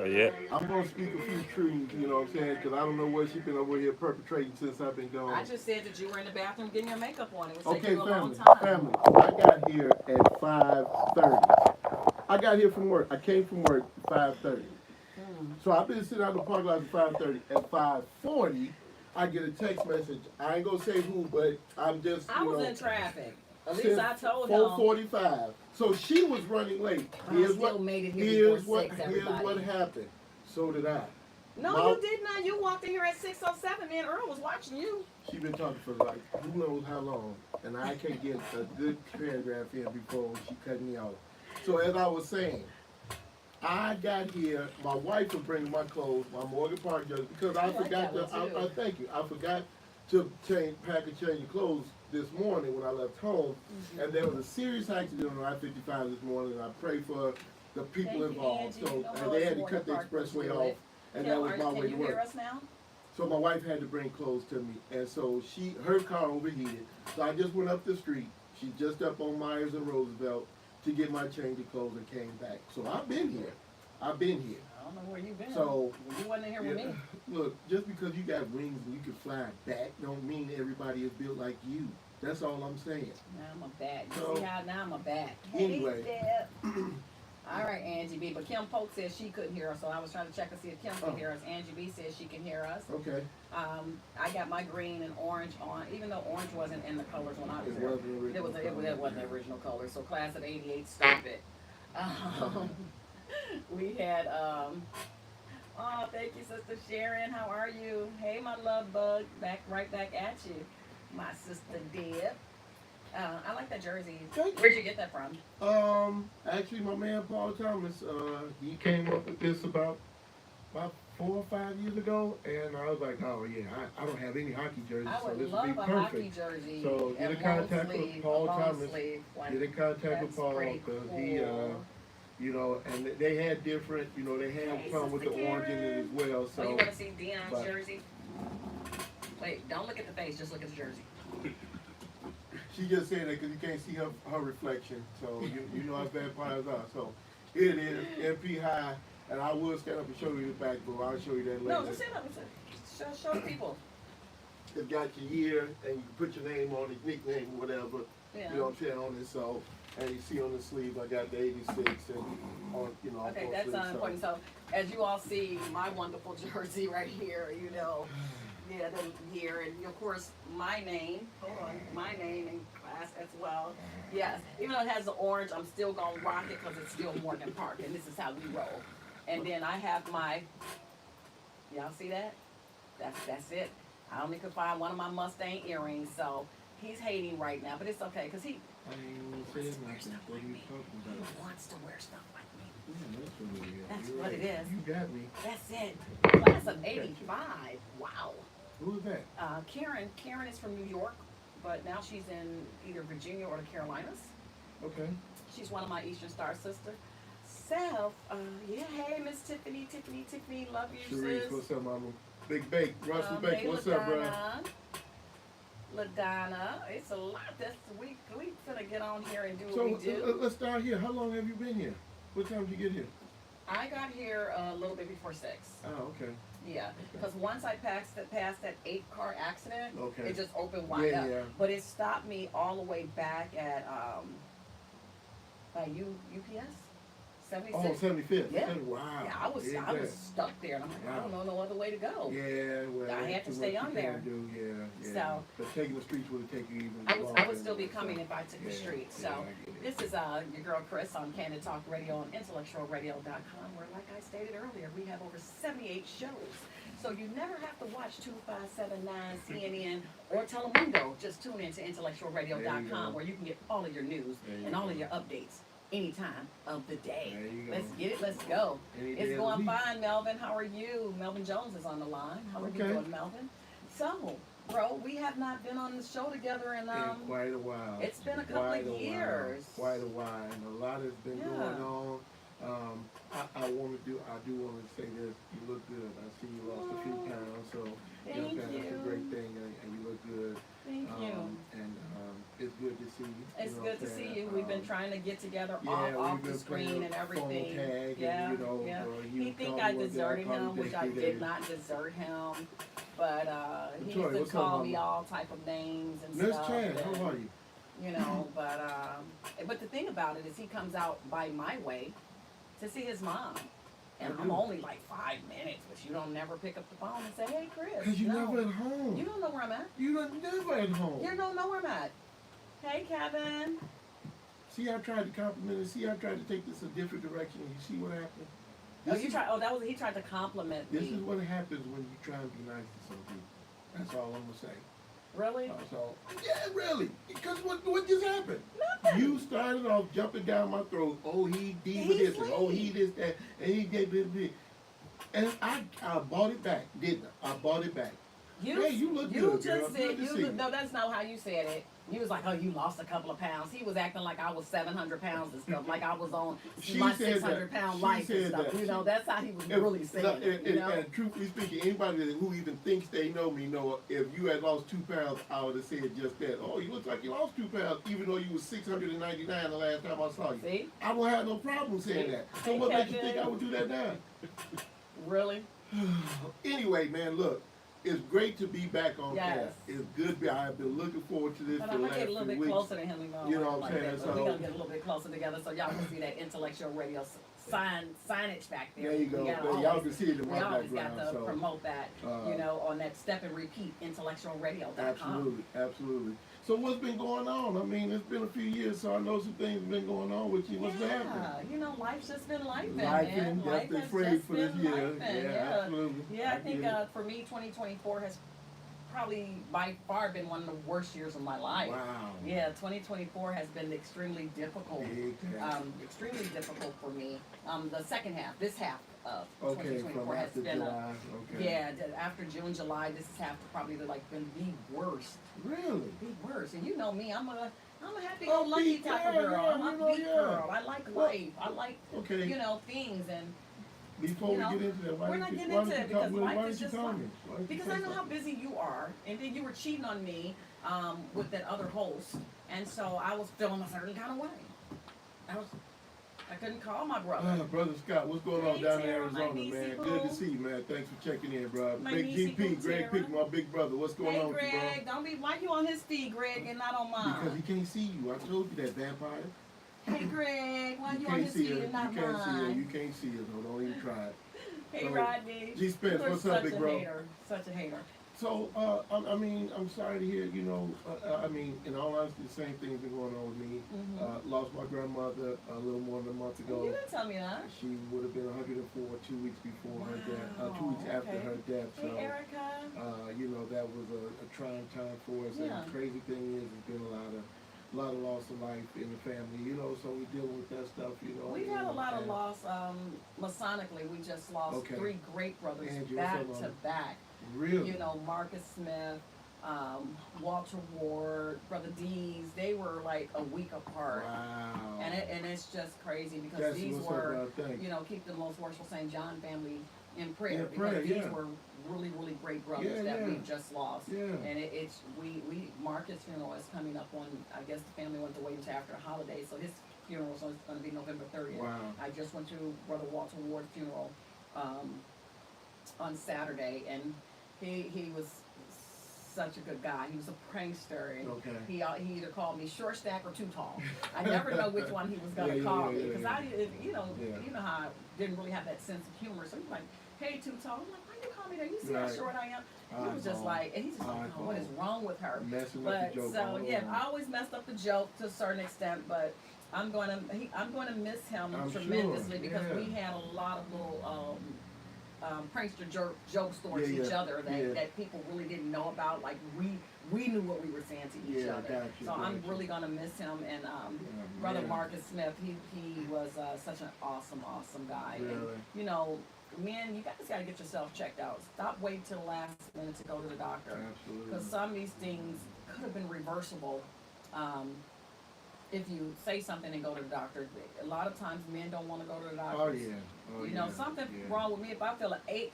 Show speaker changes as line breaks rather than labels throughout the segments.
Yeah.
I'm gonna speak a few truths, you know what I'm saying? Because I don't know what she's been over here perpetrating since I've been gone.
I just said that you were in the bathroom getting your makeup on. It was taking
Okay,
you a long
family,
time.
family. I got here at 5:30. I got here from work. I came from work at 5:30. So I've been sitting out in the parking lot at 5:30. At 5:40, I get a text message. I ain't gonna say who, but I'm just,
I
you
was
know,
in traffic. At
since
least I told him.
4:45. So she was running late.
But I still made it here before 6,
Here's
everybody.
what happened. So did I.
No,
My-
you did not. You walked in here at 6:07. Me and Earl was watching you.
She been talking for like who knows how long, and I can't get a good paragraph in before she cut me off. So as I was saying, I got here. My wife was bringing my clothes, my Morgan Park jersey, because I forgot to. I thank you. I forgot to pack and change the clothes this morning when I left home, and there was a serious accident on I-55 this morning. And I pray for the people involved. So and they had to cut the expressway off, and that was my way to
Can you hear
work.
us now?
So my wife had to bring clothes to me, and so her car overheated. So I just went up the street. She's just up on Myers and Roosevelt to get my change of clothes and came back. So I've been here. I've been here.
I don't know where you've been.
So
you wasn't here with me.
Look, just because you got wings and you can fly back, don't mean everybody is built like you. That's all I'm saying.
Now I'm a bat. You
So,
see how now I'm a bat.
Anyway.
All right, Angie B. But Kim Polk says she couldn't hear us, so I was trying to check to see if Kim could hear us. Angie B. says she can hear us.
Okay.
I got my green and orange on, even though orange wasn't in the colors when I was there. It wasn't the original color. So class of '88, stupid. We had oh, thank you, Sister Sharon. How are you? Hey, my love bug, right back at you, my sister Deb. I like that jersey. Where'd you get that from?
Actually, my man Paul Thomas, he came up with this about 4 or 5 years ago, and I was like, oh yeah, I don't have any hockey jerseys, so this would be perfect.
Hockey jersey.
So get in contact with Paul Thomas. Get in contact with Paul because he, you know, and they had different, you know, they had some with the orange in it as well. So.
Oh, you want to see Dion's jersey? Wait, don't look at the face, just look at the jersey.
She just said that because you can't see her reflection, so you know how vampires are. So here it is, MP high, and I will stand up and show you the back, but I'll show you that later.
No, just stand up and show the people.
It's got your year, and you put your name on it, nickname, whatever. Yeah. You know what I'm saying, on it. So, and you see on the sleeve, I got the 86, and on, you know.
Okay, that's important. So, as you all see, my wonderful jersey right here, you know. Yeah, here, and of course, my name in class as well. Yes, even though it has the orange, I'm still going to rock it because it's still Morgan Park, and this is how we roll. And then I have my, y'all see that? That's it. I only could find one of my Mustang earrings, so he's hating right now, but it's okay, because he wants to wear stuff like me. He wants to wear stuff like me. Yeah, that's what it is.
You got me.
That's it. Class of '85. Wow.
Who is that?
Karen. Karen is from New York, but now she's in either Virginia or the Carolinas.
Okay.
She's one of my Eastern Star sisters. Self, yeah, hey, Miss Tiffany, love you,
Sharice,
sis.
what's up, mama? Big Bake, Russell Bake,
hey,
what's
LaDonna.
up, bro?
LaDonna, it's a lot. We finna get on here and do
So
what we do.
Let's start here. How long have you been here? What time did you get here?
I got here a little bit before 6.
Oh, okay.
Yeah, because once I passed that 8-car accident,
okay,
it just opened wide up.
Yeah.
But it stopped me all the way back at by UPS 76.
Oh, 75th.
Yeah.
Wow.
Yeah, I was stuck there, and I'm like, I don't know no other way to go.
Yeah, well,
I had to stay on there.
Yeah.
So,
but taking the streets would taken you even
I would still be coming if I took the streets. So this is your girl Chris on Candid Talk Radio on IntellectualRadio.com, where, like I stated earlier, we have over 78 shows. So you never have to watch 2579 CNN or Telemundo. Just tune in to IntellectualRadio.com, where you can get all of your news and all of your updates any time of the day. Let's get it. Let's go. It's going fine, Melvin. How are you? Melvin Jones is on the line. How are you doing, Melvin? So, bro, we have not been on the show together in
quite a while.
It's been a couple of years.
Quite a while. And a lot has been going on. I do want to say this. You look good. I see you lost a few pounds, so
Thank
that's
you.
a great thing, and you look good.
Thank you.
And it's good to see you.
It's
know
good
what
to
I'm
see
saying?
you. We've been trying to get together
Yeah,
off
we've
the
been
screen
playing
and
phone
everything.
tag,
Yeah,
and, you know,
yeah.
you
He think
called
I
me one day,
deserted
called you
him, which
day,
I
3
did
days.
not desert him. But he
Victoria,
used to
what's
call
up,
me
mama?
all type of names and
Miss
stuff.
Chan,
and,
how are you?
You know, but the thing about it is he comes out by my way to see his mom. And
I
I'm
do.
only like 5 minutes, but you don't never pick up the phone and say, hey, Chris.
Because you're
No.
never at home.
You don't know where I'm at.
You're never at home.
You don't know where I'm at. Hey, Kevin.
See, I tried to compliment it. See, I tried to take this a different direction. And you see what happened?
He tried to compliment
This
me.
is what happens when you try and be nice to some people. That's all I'm gonna say.
Really?
That's all. Yeah, really. Because what just happened?
Nothing.
You started off jumping down my throat. Oh, he did with
He's
this, and oh, he
late.
this, that, and he did this. And I bought it back, didn't I? I bought it back. Hey, you look
you
good,
just
girl.
said
Good to see you.
no, that's not how you said it. You was like, oh, you lost a couple of pounds. He was acting like I was 700 pounds and stuff, like I was on
She
my
said
600
that.
pound
She
life and
said
stuff.
that.
You know, that's how he was
And-
really saying it. You know?
and truthfully speaking, anybody who even thinks they know me know if you had lost 2 pounds, I would have said just that. Oh, you look like you lost 2 pounds, even though you was 699 the last time I saw you.
See?
I would have no problem saying that. So
Hey,
what makes you
Kevin.
think I would do that now?
Really?
Anyway, man, look, it's great to be back on
Yes.
cast. It's good. I've been looking forward to this
But
for
I'm
the
gonna
last
get a little
few
bit
weeks.
closer to him and go
You know what I'm
like
saying?
that. But
So-
we're gonna get a little bit closer together so y'all can see that intellectual radio signage back there.
There you go.
We gotta
Y'all
always-
can see it in my
We always
background.
got to
So.
promote that,
uh,
you know, on that step and repeat intellectualradio.com.
Absolutely, absolutely. So what's been going on? I mean, it's been a few years, so I know some things have been going on with you. What's been happening?
Yeah, you know, life's just been life,
Lifing,
man.
that's
Life
the
has
phrase
just
for this
been
year.
lifing,
Yeah, absolutely.
Yeah, I think
get it.
for me, 2024 has probably by far been one of the worst years of my life.
Wow.
Yeah, 2024 has been extremely difficult.
Big time.
Extremely difficult for me. The second half, this half of
Okay,
2024
from
has
after
been
July. Okay.
after June, July, this is half probably been the worst.
Really?
The worst. And you know me, I'm a
Oh,
happy-go-lucky
beat
type of
girl,
girl.
yeah,
I'm
you
a
know,
beat
yeah.
girl. I like
Well,
life. I like
Okay.
things and
Before
you know,
we get into that, why
we're
didn't
not
you,
getting
why
into
didn't
it
you tell
because
me?
life
Why
is
didn't you
just
tell
life.
me? Why didn't you
because
say
I know how
something?
busy you are, and then you were cheating on me with that other host, and so I was feeling a certain kind of way. I couldn't call my brother.
Brother Scott, what's going on
Hey,
down in
Tara, my
Arizona,
niecey
man?
boo.
Good to see you, man. Thanks for checking in, bro.
My
Big
niecey
GP,
boo,
Greg
Tara.
Pick, my big brother. What's going
Hey,
on with you, bro?
Greg, don't be why you on his feed, Greg, and not on mine.
Because he can't see you. I told you that, vampire.
Hey, Greg, why you on
can't
his
see
feed
her.
and not
You can't see her. You
mine?
can't see her. So don't even try it.
Hey,
So,
Rodney.
G. Spence,
You're
what's up,
such
big
a
bro?
hater. Such a hater.
So, I mean, I'm sorry to hear, you know, I mean, in all honesty, the same thing's been going on with me. Lost my grandmother a little more than a month ago.
You didn't tell me that.
She would have been 104 2 weeks before her death, 2 weeks
Wow,
after
okay.
her death.
Hey,
So,
Erica.
you know, that was a trying time for us.
Yeah.
And the crazy thing is, there's been a lot of loss of life in the family, you know, so we deal with that stuff, you know.
We've had a lot of
and-
loss. Masonically, we just lost
Okay.
3 great brothers
Andrew,
back
what's
to
up,
back.
Really?
You know, Marcus Smith, Walter Ward, Brother Dees. They were like a week apart.
Wow.
And it's just crazy because
That's
these
what's
were,
up, thanks.
you know, keep the most worshipful St. John family in prayer.
In
because
prayer,
these
yeah.
were really, really great brothers
Yeah,
that
yeah.
we've just lost.
Yeah.
And we Marcus' funeral is coming up on, I guess the family went to wait until after the holidays, so his funeral is going to be November 30th.
Wow.
I just went to Brother Walter Ward's funeral on Saturday, and he was such a good guy. He was a prankster, and
Okay.
he either called me short stack or too tall. I never know which one he was gonna
Yeah,
call me
yeah,
because
yeah.
I didn't, you
Yeah.
know how I didn't really have that sense of humor. So he's like, "Hey, too tall." I'm like, "Why you call me that? You see how
Right.
short I am?" He was just
Eyeball.
like, and he's just like, "Oh, what is wrong with her?"
Messing up
But
the joke.
so
all
yeah,
over.
I always messed up the joke to a certain extent, but I'm going to miss him
I'm
tremendously
sure,
because
yeah.
we had a lot of little prankster joke stories
Yeah,
to each
yeah,
other
yeah.
that people really didn't know about. Like we knew what we were saying to each
Yeah,
other.
got you,
So I'm
got
really
you.
gonna miss him. And
Yeah,
Brother
man.
Marcus Smith, he was such an awesome guy.
Really?
And you know, man, you guys gotta get yourself checked out. Stop waiting till the last minute to go to the doctor.
Absolutely.
Because some of these things could have been reversible if you say something and go to the doctor, a lot of times men don't want to go to the doctor.
Oh yeah. Oh,
You know,
yeah.
something
Yeah.
wrong with me. If I feel an ache,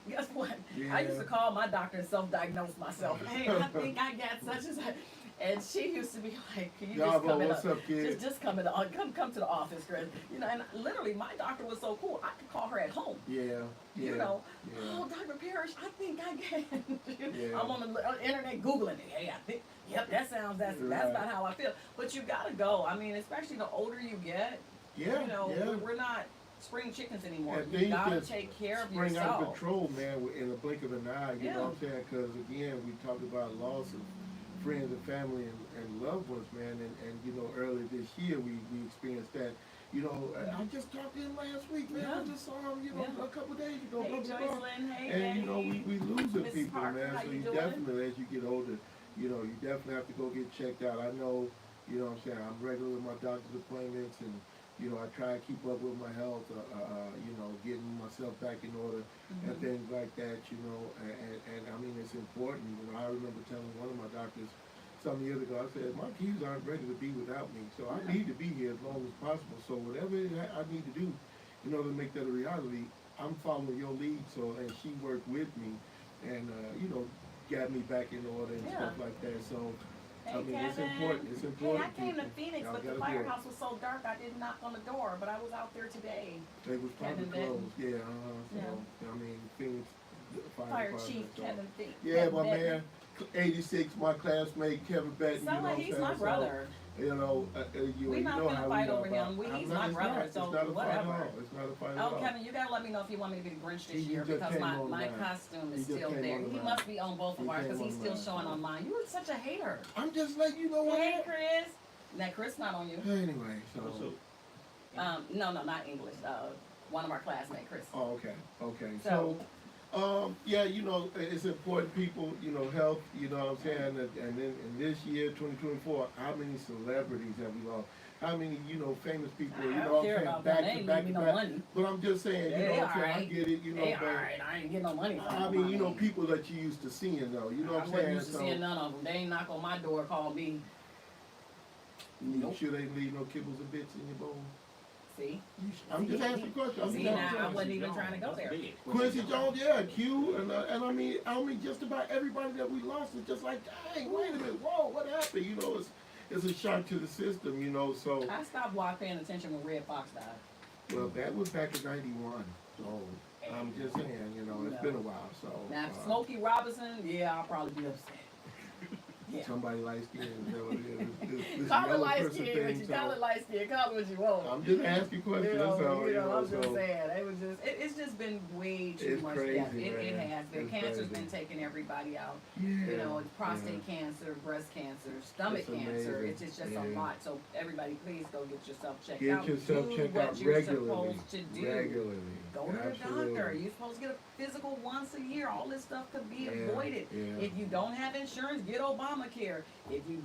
guess what?
Yeah.
I used to call my doctor and self-diagnose myself. Hey, I think I got such and such. And she used to be like, "Can you just come in?
What's up, kid?
Just come in. Come to the office, Chris." You know, and literally, my doctor was so cool. I could call her at home.
Yeah. Yeah.
You know,
Yeah.
oh, Dr. Parrish, I think I can.
Yeah.
I'm on the internet Googling it. Hey, I think, yep, that's
Right.
about how I feel. But you gotta go. I mean, especially the older you get,
Yeah.
you know,
Yeah.
we're not spring chickens anymore.
And
You
things
gotta
just
take care of
spring out of
yourself.
control, man, in the blink of an eye. You
Yeah.
know what I'm saying? Because again, we talked about loss of friends and family and loved ones, man. And you know, earlier this year we experienced that. You know, I just talked to him last week, man.
Yeah.
I just saw him, you know,
Yeah.
a couple of days ago.
Hey,
blah, blah, blah.
Joycelyn, hey,
And you know,
Maggie.
we losing
Mrs.
people,
Parker,
man.
how
So
you
you
doing?
definitely, as you get older, you know, you definitely have to go get checked out. I know, you know what I'm saying, I'm regular with my doctor's appointments, and you know, I try to keep up with my health, you know, getting myself back in order and
Mhm.
things like that, you know, and I mean, it's important. You know, I remember telling one of my doctors some years ago, I said, my kids aren't ready to be without me, so I
Yeah.
need to be here as long as possible. So whatever I need to do in order to make that a reality, I'm following your lead. So, and she worked with me and, you know, got me back in order and
Yeah.
stuff like that. So, I
Hey,
mean, it's
Kevin.
important. It's
Hey,
important.
I came to
people.
Phoenix,
Y'all
but the
gotta do it.
firehouse was so dark I didn't knock on the door, but I was out there today.
They was probably
Kevin Benton.
closed. Yeah, So, I mean, Phoenix Fire
Fire
Department,
Chief
so.
Kevin Fink.
Yeah, my man, 86, my classmate Kevin Benton.
So
you know
he's
what I'm
my
saying?
brother.
So, you know,
We not
know
gonna
how
fight
we
over
know
him.
about-
He's
I'm not-
my
it's
brother,
not.
so
It's not a fight at
whatever.
all. It's not a fight at
Oh,
all.
Kevin, you gotta let me know if you want me to be the Grinch this
He
year
just
because
came
my
online.
costume
He
is
just
still
came
there. He
online.
must be on both
He
of ours
came
because he's still
online,
showing
so.
online. You were such a hater.
I'm just letting you know what
Hey,
happened.
Chris. Now, Chris not on you.
Anyway, so.
No, not English. One of our classmates, Chris.
Oh, okay.
So-
Yeah, you know, it's important, people, you know, health, you know what I'm saying? And then in this year, 2024, how many celebrities have we lost? How many, you know, famous people, you
I
know
don't
what I'm
care
saying?
about them. They ain't giving me no
back.
money.
But I'm just saying, you
They
know what I'm saying? I
alright.
get it, you know,
They
but
alright. I ain't getting no money from
I
them.
mean, you know, people that you used to seeing though, you know what
I
I'm
wasn't
saying?
used to seeing none of them. They ain't knock on my door, call me.
You
Nope.
sure they leave no kibbles and bits in your bowl?
See?
I'm just asking questions.
See, now I wasn't even trying to go there.
Quincy Jones, yeah, Q, and I mean, just about everybody that we lost is just like, dang, wait a minute, whoa, what happened? You know, it's a shock to the system, you know. So,
I stopped paying attention when Red Fox died.
well, that was back in '91. So, I'm just saying, you know, it's been a while. So,
Now, Smokey Robinson, yeah, I'll probably be upset. Yeah.
somebody light skinned, is that what it is? This
Call it
yellow
light
person
skin,
thing,
but you
so
call it light skin, call it what you want.
I'm just asking questions.
You
That's all.
know, I'm just
so.
saying, it's just been way too
It's
much
crazy,
death. It
man.
has been.
It's
Cancer's
crazy.
been taking everybody out.
Yeah.
You know, it's prostate
yeah.
cancer, breast cancer, stomach
It's
cancer.
amazing.
It's just
Yeah.
a lot. So everybody, please go get yourself checked
Get
out.
yourself
Do
checked
what
out
you're
regularly.
supposed to do.
Regularly.
Go to the
Absolutely.
doctor. You're supposed to get a physical once a year. All this stuff could be
Yeah,
avoided.
yeah.
If you don't have insurance, get Obamacare. If you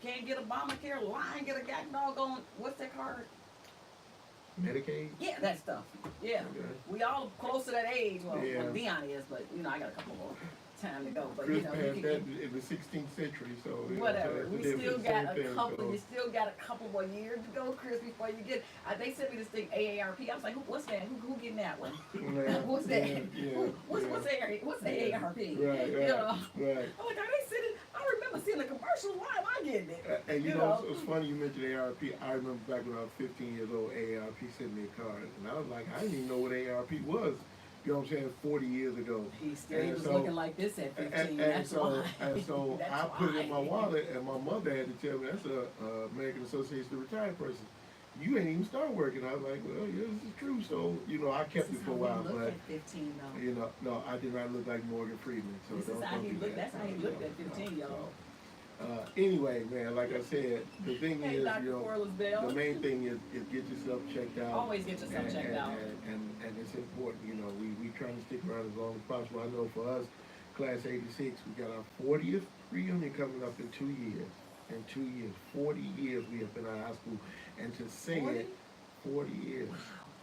can't get Obamacare, lie and get a doggone, what's that card?
Medicaid?
Yeah, that stuff. Yeah.
Okay.
We all close to that age. Well,
Yeah.
well Dion is, but you know, I got a couple more time to go. But
Chris
you know,
passed
you
that
can,
in the 16th century, so you know,
whatever.
so
We
it's
still
the
got
same
a
thing,
couple.
so-
You still got a couple more years to go, Chris, before you get. They sent me this thing AARP. I was like, what's that? Who getting that one?
Yeah,
What's that?
yeah,
What's
yeah.
What's the AARP?
Right,
You know.
right.
I'm like, are they sitting? I remember seeing the commercial. Why am I getting it?
And you
You
know,
know.
it's funny you mentioned AARP. I remember back when I was 15 years old, AARP sent me a card, and I was like, I didn't even know what AARP was. You know what I'm saying? 40 years ago.
He still
And
was
so-
looking like this at 15. That's why.
And so
That's
I put it in my
why.
wallet, and my mother had to tell me that's a American Association of Retired Persons. You ain't even started working. I was like, well, yeah, this is true. So you know, I kept
This
it
is
for a
how
while,
he looked
but
at 15 though.
you know, no, I did not look like Morgan Freeman. So
This is
don't,
how
don't
he
do
looked.
that.
That's how he looked at 15, y'all.
Anyway, man, like I said, the thing
Hey,
is,
Dr.
you know,
Corliss Bell.
the main thing is get yourself checked out.
Always get yourself checked out.
And it's important, you know, we trying to stick around as long as possible. I know for us, class 86, we got our 40th reunion coming up in 2 years. In 2 years, 40 years we have been out of high school. And to say
40?
it, 40 years.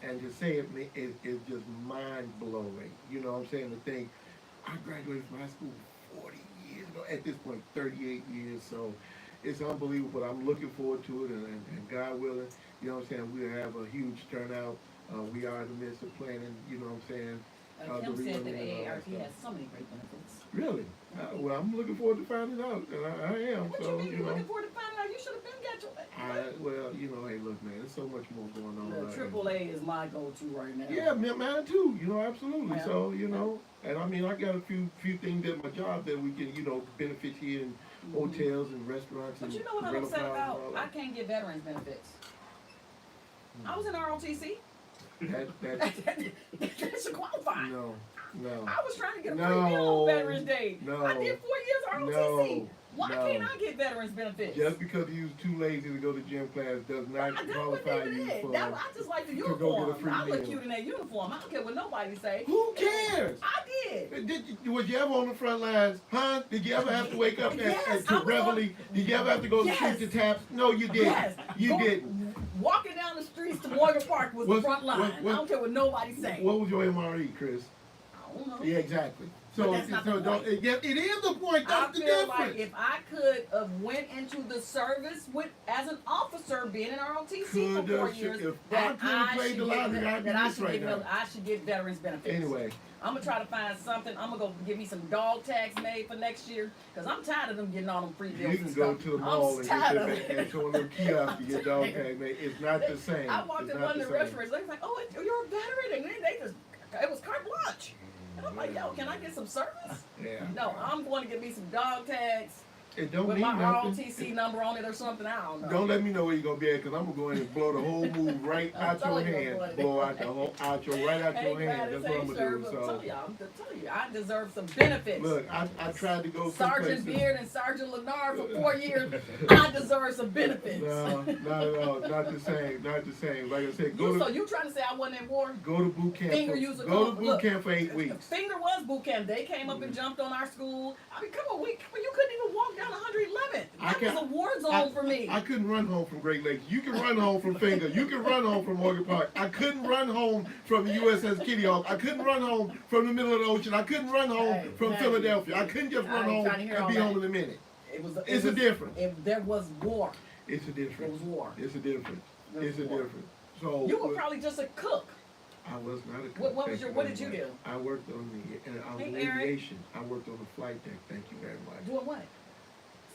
And to say it is just mind blowing. You know what I'm saying? To think, I graduated from high school 40 years ago. At this point, 38 years. So it's unbelievable. I'm looking forward to it, and God willing, you know what I'm saying, we'll have a huge turnout. We are in the midst of planning, you know what I'm saying.
Kim
the
said that
reunion and all that
AARP
stuff.
has so many great benefits.
Really? Well, I'm looking forward to finding out, and I am.
What
So,
you mean
you
you're
know.
looking forward to finding out? You should have been got your.
Well, you know, hey, look, man, there's so much more going on.
The AAA is my go-to right now.
Yeah, mine too. You know, absolutely.
Yeah.
So, you know, and I mean, I got a few things at my job that we can, you know, benefit here in hotels and restaurants.
But
and
you know what I'm
rental
upset
cars and
about?
all
I
that.
can't get veterans benefits. I was in ROTC.
That
That should qualify.
no.
I was trying to get a
No.
free meal on Veterans Day.
No.
I did 4 years ROTC.
No.
Why
No.
can't I get veterans benefits?
Just because you was too lazy to go to gym class does not
that
qualify
wasn't even
you
it.
for.
I just like the
to go get a
uniform.
free
I look
meal.
cute in that uniform. I don't care what nobody say.
Who cares?
I did.
Was you ever on the front lines, huh? Did you ever have to wake up
Yes,
to
I was
reveille?
on-
Did you ever have to go to
Yes.
street to taps? No, you didn't.
Yes.
You didn't.
Walking down the streets to Morgan Park was the
What's-
front line.
what-
I don't care what nobody's saying.
What was your MRE, Chris?
I don't know.
Yeah, exactly.
But
So,
that's not
so
the
don't,
point.
it is the point.
I
That's the
feel
difference.
like if I could have went into the service with as an officer, being in ROTC
Could,
for 4
should-
years,
if I
that
could have
I
played
should
the
get
lottery, I'd be
that I
this
should
right
get
now.
I should get veterans benefits.
Anyway,
I'm gonna try to find something. I'm gonna go get me some dog tags made for next year because I'm tired of them getting all them free bills
you can
and
go
stuff.
to the mall
I'm
and
tired of
get
it.
and to one of them kiosks to get dog tag made. It's not the same.
I walked
It's
in
not
one of the
same.
restaurants. They was like, "Oh, you're a veteran," and then they just it was carte blanche. And I'm like, "Yo, can I get some service?"
Yeah.
No, I'm going to get me some dog tags
It don't
with
mean
my
nothing.
ROTC number on it or something. I don't know.
Don't let me know where you're gonna be at, cause I'm gonna go in and blow the whole move right
I'm
out your
telling you,
hand.
buddy.
Blow out the whole right out your
Hey,
hand.
Gladys,
That's what I'm
hey,
gonna do.
sir,
So
I'm telling you, I deserve some benefits.
look, I tried to go some
Sergeant
places.
Beard and Sergeant Lenard for 4 years. I deserve some benefits.
No, not at all. Not the same. Not the same. Like I said,
So you trying to say I wasn't in war?
go to boot camp.
Finger user
Go to
code.
boot
Look,
camp for 8 weeks.
Finger was boot camp. They came up and jumped on our school. I mean, come on, you couldn't even walk down 111th. That was a war zone for me.
I couldn't run home from Great Lakes. You can run home from Finger. You can run home from Morgan Park. I couldn't run home from the USS Kitty Hawk. I couldn't run home from the middle of the ocean. I couldn't run home
Hey,
from
hey.
Philadelphia. I couldn't just
I
run
ain't
home
trying to hear
and
all
be
that.
home in a minute.
It's
a difference.
There was war.
It's a
There
difference.
was war.
It's a difference.
There was
It's a
war.
difference. So
You were probably just a cook.
I was not a cook.
What did you do?
I worked on the
Hey, Eric.
aviation. I worked on the flight deck. Thank you very much.
Doing what?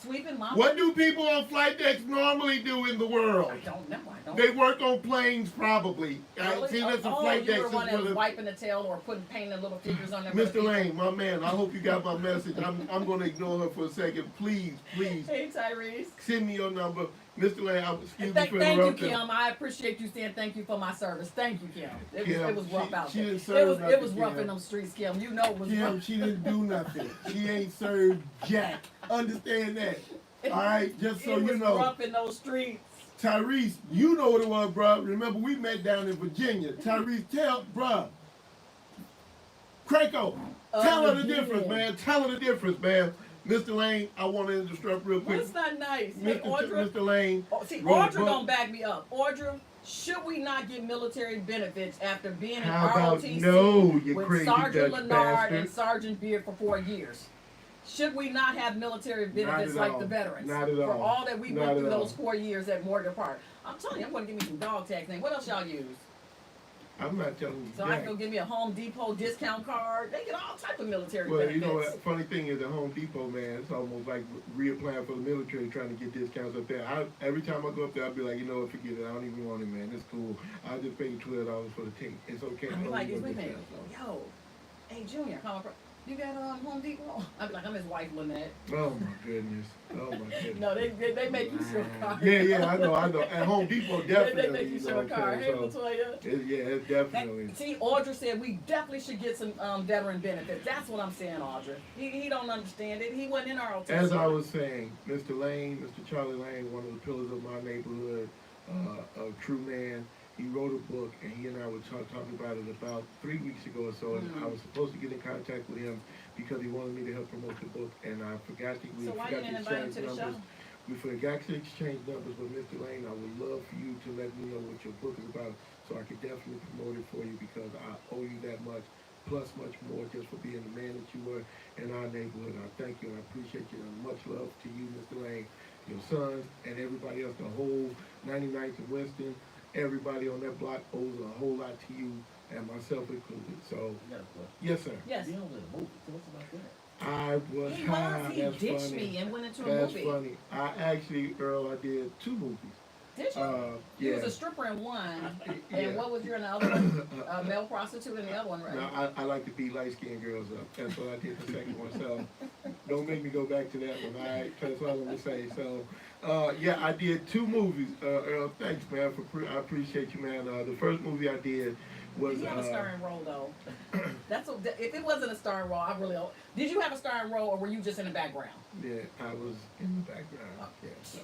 Sweeping, mopping?
What do people on flight decks normally do in the world?
I don't know. I don't.
They work on planes, probably.
Really?
See, that's a
Oh,
flight
you
deck.
were one that was
Mr.
wiping the tail or painting little figures on there.
Lane, my man, I hope you got my message. I'm going to ignore her for a second. Please,
Hey, Tyrese.
send me your number. Mr. Lane, excuse me for
Thank you,
interrupting.
Kim. I appreciate you saying thank you for my service. Thank you, Kim.
Kim,
It was rough out
she
there.
didn't serve
It was
nothing,
rough
Kim.
in them streets, Kim. You know it was
Kim,
rough.
she didn't do nothing. She ain't served jack. Understand that. All right, just so
it
you
was
know.
rough in those streets.
Tyrese, you know what it was, bruh. Remember, we met down in Virginia. Tyrese, tell, bruh. Cranko, tell her the
Virginia.
difference, man. Tell her the difference, man. Mr. Lane, I want to interrupt real quick.
What's not nice? Hey,
Mr. Lane.
See,
wrote a
Audra
book.
gonna back me up. Audra, should we not get military benefits after being in
How about
ROTC
no, you
with
crazy
Sergeant
Dutch
Lenard
bastard?
and Sergeant Beard for 4 years? Should we not have military benefits
at
like
all.
the veterans?
Not at
For
all.
all that we
Not
went
at
through
all.
those 4 years at Morgan Park. I'm telling you, I'm gonna give me some dog tags. What else y'all use?
I'm not telling you
So I
that.
can go give me a Home Depot discount card. They get all type of military
Well,
benefits.
you know what? Funny thing is, at Home Depot, man, it's almost like reapplying for the military, trying to get discounts up there. Every time I go up there, I'll be like, you know what? Forget it. I don't even want it, man. It's cool. I'll just pay you $12 for the tape. It's okay.
I
I
be
don't
like,
need no
wait a minute,
discounts,
yo, hey Junior, you got Home Depot? I be like, I'm his wife, Lynette.
Oh my goodness. Oh my goodness.
No, they make you show a card.
Yeah, I know. At Home Depot, definitely.
they make you show a card. Hey,
So,
Latoya.
it's definitely.
See, Audra said we definitely should get some veteran benefits. That's what I'm saying, Audra. He don't understand it. He wasn't in our OT.
As I was saying, Mr. Lane, Mr. Charlie Lane, one of the pillars of my neighborhood, a true man. He wrote a book, and he and I were talking about it about 3 weeks ago or so. And I was supposed to get in contact with him because he wanted me to help promote the book, and I forgot to.
So why you didn't invite him to the show?
We forgot to exchange numbers with Mr. Lane. I would love for you to let me know what your book is about, so I could definitely promote it for you because I owe you that much, plus much more, just for being the man that you were in our neighborhood. I thank you and I appreciate you, and much love to you, Mr. Lane. your sons, and everybody else, the whole 99th and Winston, everybody on that block owes a whole lot to you, and myself included. So,
You got a question.
yes, sir.
Yes.
Deal with a movie. Tell us about that.
I was
He
high.
was. He
That's
ditched
funny.
me and went into a
That's
movie.
funny. I actually, Earl, I did 2 movies.
Did you? You
Yeah.
was a stripper in one,
Yeah.
and what was your in the other one? A male prostitute in the other one, right?
No, I like to beat light-skinned girls up. That's what I did the second one. So don't make me go back to that one. All right, that's all I'm gonna say. So yeah, I did 2 movies. Earl, thanks, man. I appreciate you, man. The first movie I did was.
Did you have a starring role though? If it wasn't a starring role, I really don't. Did you have a starring role, or were you just in the background?
Yeah, I was in the background. Yeah. So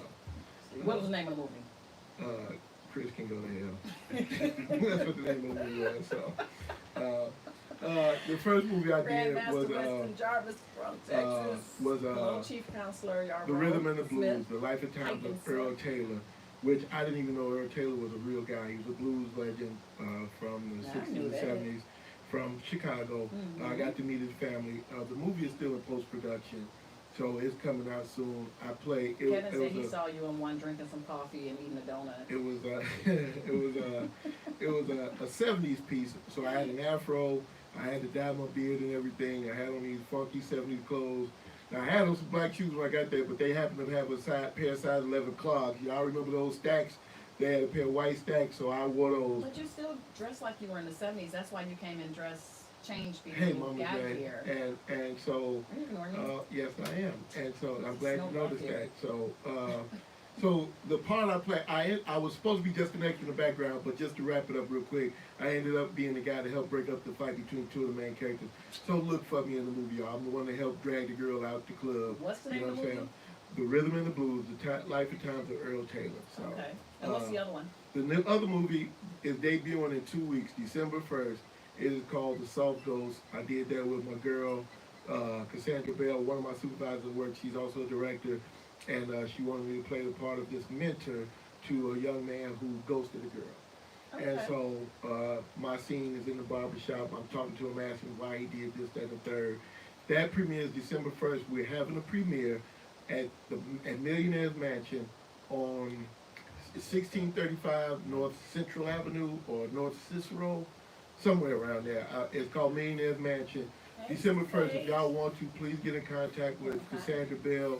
What was the name of the movie?
Chris can go to hell. That's what the name of the movie was. So. The first movie I did was
Grandmaster Weston Jarvis from Texas. Hello, Chief Counselor
The Rhythm and the Blues,
Smith.
The Life and Times of
Hankinson.
Earl Taylor, which I didn't even know Earl Taylor was a real guy. He was a blues legend from the
I
60s
knew
and
that.
70s from Chicago. I got to meet his family. The movie is still in post-production, so it's coming out soon. I play.
Kevin said he saw you in one drinking some coffee and eating a donut.
It was it was a 70s piece. So I had an afro. I had to dye my beard and everything. I had on these funky 70s clothes. Now, I had on some black shoes when I got there, but they happened to have a pair of size 11 clogs. Y'all remember those stacks? They had a pair of white stacks, so I wore those.
But you still dressed like you were in the 70s. That's why you came in changed before
Hey,
you
Mama
got
J.
here.
And so,
Are you ignoring me?
yes, I am. And so I'm glad you
Snow
noticed
block here.
that. So, so the part I play, I was supposed to be just connected in the background, but just to wrap it up real quick, I ended up being the guy to help break up the fight between 2 of the main characters. So look for me in the movie, y'all. I'm the one that helped drag the girl out the club.
What's the
You
name
know
of
what
the
I'm
movie?
saying? The Rhythm and the Blues, the Life and Times of Earl Taylor. So,
Okay. And what's the other one?
the other movie is debuting in 2 weeks, December 1st. It is called The Soft Ghost. I did that with my girl, Cassandra Bell, one of my supervisors at work. She's also a director, and she wanted me to play the part of this mentor to a young man who ghosted a girl. And
Okay.
so my scene is in the barbershop. I'm talking to him, asking why he did this, that, and the third. That premieres December 1st. We're having a premiere at Millionaire's Mansion on 1635 North Central Avenue or North Cicero, somewhere around there. It's called Millionaire's Mansion. December 1st. If y'all want to, please get in contact with Cassandra Bell,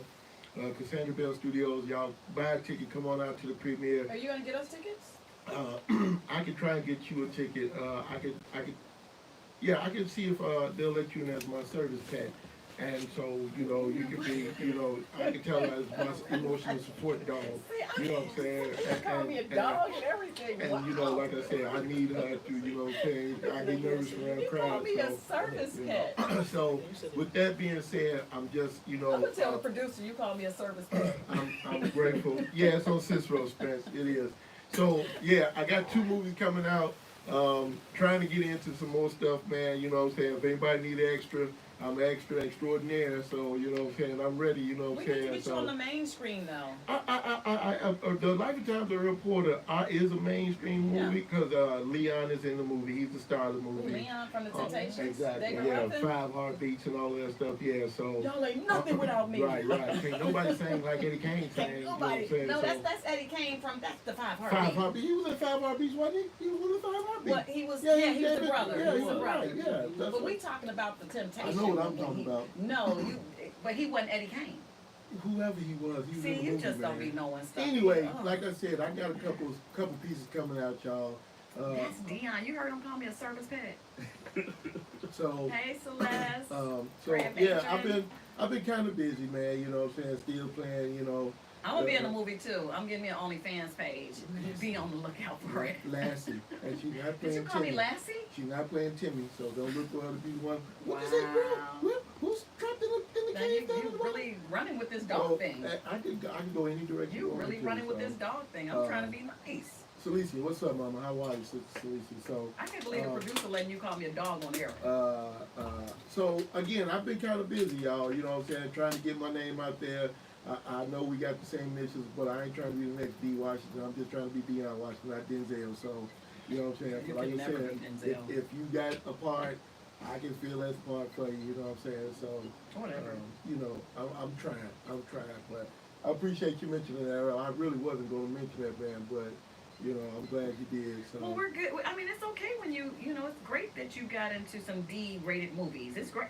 Cassandra Bell Studios. Y'all buy a ticket, come on out to the premiere.
Are you going to get us tickets?
I could try and get you a ticket. I could see if they'll let you in as my service pet. And so, you could be, I could tell as my emotional support dog. You know what I'm saying?
They call me a dog and everything.
And
Wow.
like I said, I need her to, I get nervous around
You call
crowds.
me a service pet.
So, with that being said, I'm just,
I'm going to tell the producer you call me a service pet.
I'm grateful. Yeah, it's on Cicero, Spence. It is. So, yeah, I got 2 movies coming out. Trying to get into some more stuff, man. You know what I'm saying? If anybody need extra, I'm extra extraordinaire. So, you know what I'm saying? I'm ready, you know what
We
I'm
need to
saying?
get you on the main screen, though.
The Life and Times of Earl Porter is a mainstream movie because Leon is in the movie. He's the star of the movie.
Leon from the Temptations.
Exactly.
David
Yeah,
Ruffin.
5 Heartbeats and all that stuff. Yeah, so.
Y'all ain't nothing without me.
Right. Can't nobody sing like Eddie Kane sang.
Can't
You know what I'm
nobody.
saying?
No,
So,
that's Eddie Kane from, that's the 5
5
Heartbeats.
Heartbeats. He was at 5 Heartbeats, wasn't he? He was one of the 5 Heartbeats.
Well, he was the brother.
Yeah,
he was the brother.
right. Yeah, that's
But we
right.
talking about the Temptations.
I know what I'm talking about.
No, but he wasn't Eddie Kane.
Whoever he was in
See,
the
you
movie,
just don't
man.
be knowing stuff.
Anyway,
Oh.
like I said, I got a couple pieces coming out, y'all.
That's Dion. You heard him call me a service pet.
So,
Hey, Celeste.
so
Fred
yeah,
Matron.
I've been kind of busy, man. You know what I'm saying? Still playing,
I'm gonna be in the movie too. I'm getting me an OnlyFans page. Be on the lookout for it.
Lassie, and she's not
Did
playing
you call me
Timmy.
Lassie?
She's not playing Timmy, so don't look for her to be one. What is
Wow.
that, girl? Who's trapped in the
Now
cave? down in
you
the bottom?
really running with this dog
So,
thing.
I can go any direction.
You
want
really
to,
running with
so.
this dog thing. I'm trying to be nice.
Celicia, what's up, Mama? How are you, Celicia? So,
I can't believe the producer letting you call me a dog on air.
so again, I've been kind of busy, y'all. You know what I'm saying? Trying to get my name out there. I know we got the same initials, but I ain't trying to be the next D. Washington. I'm just trying to be Deion Washington, not Denzel. So, you know what I'm saying?
You
But like
can
I
never
said,
be Denzel.
if you got a part, I can fill that part for you. You know what I'm saying? So,
Whatever.
I'm trying. But I appreciate you mentioning that. I really wasn't going to mention that, man, but you know, I'm glad you did. So.
Well, we're good. I mean, it's okay when you know, it's great that you got into some D-rated movies. It's great.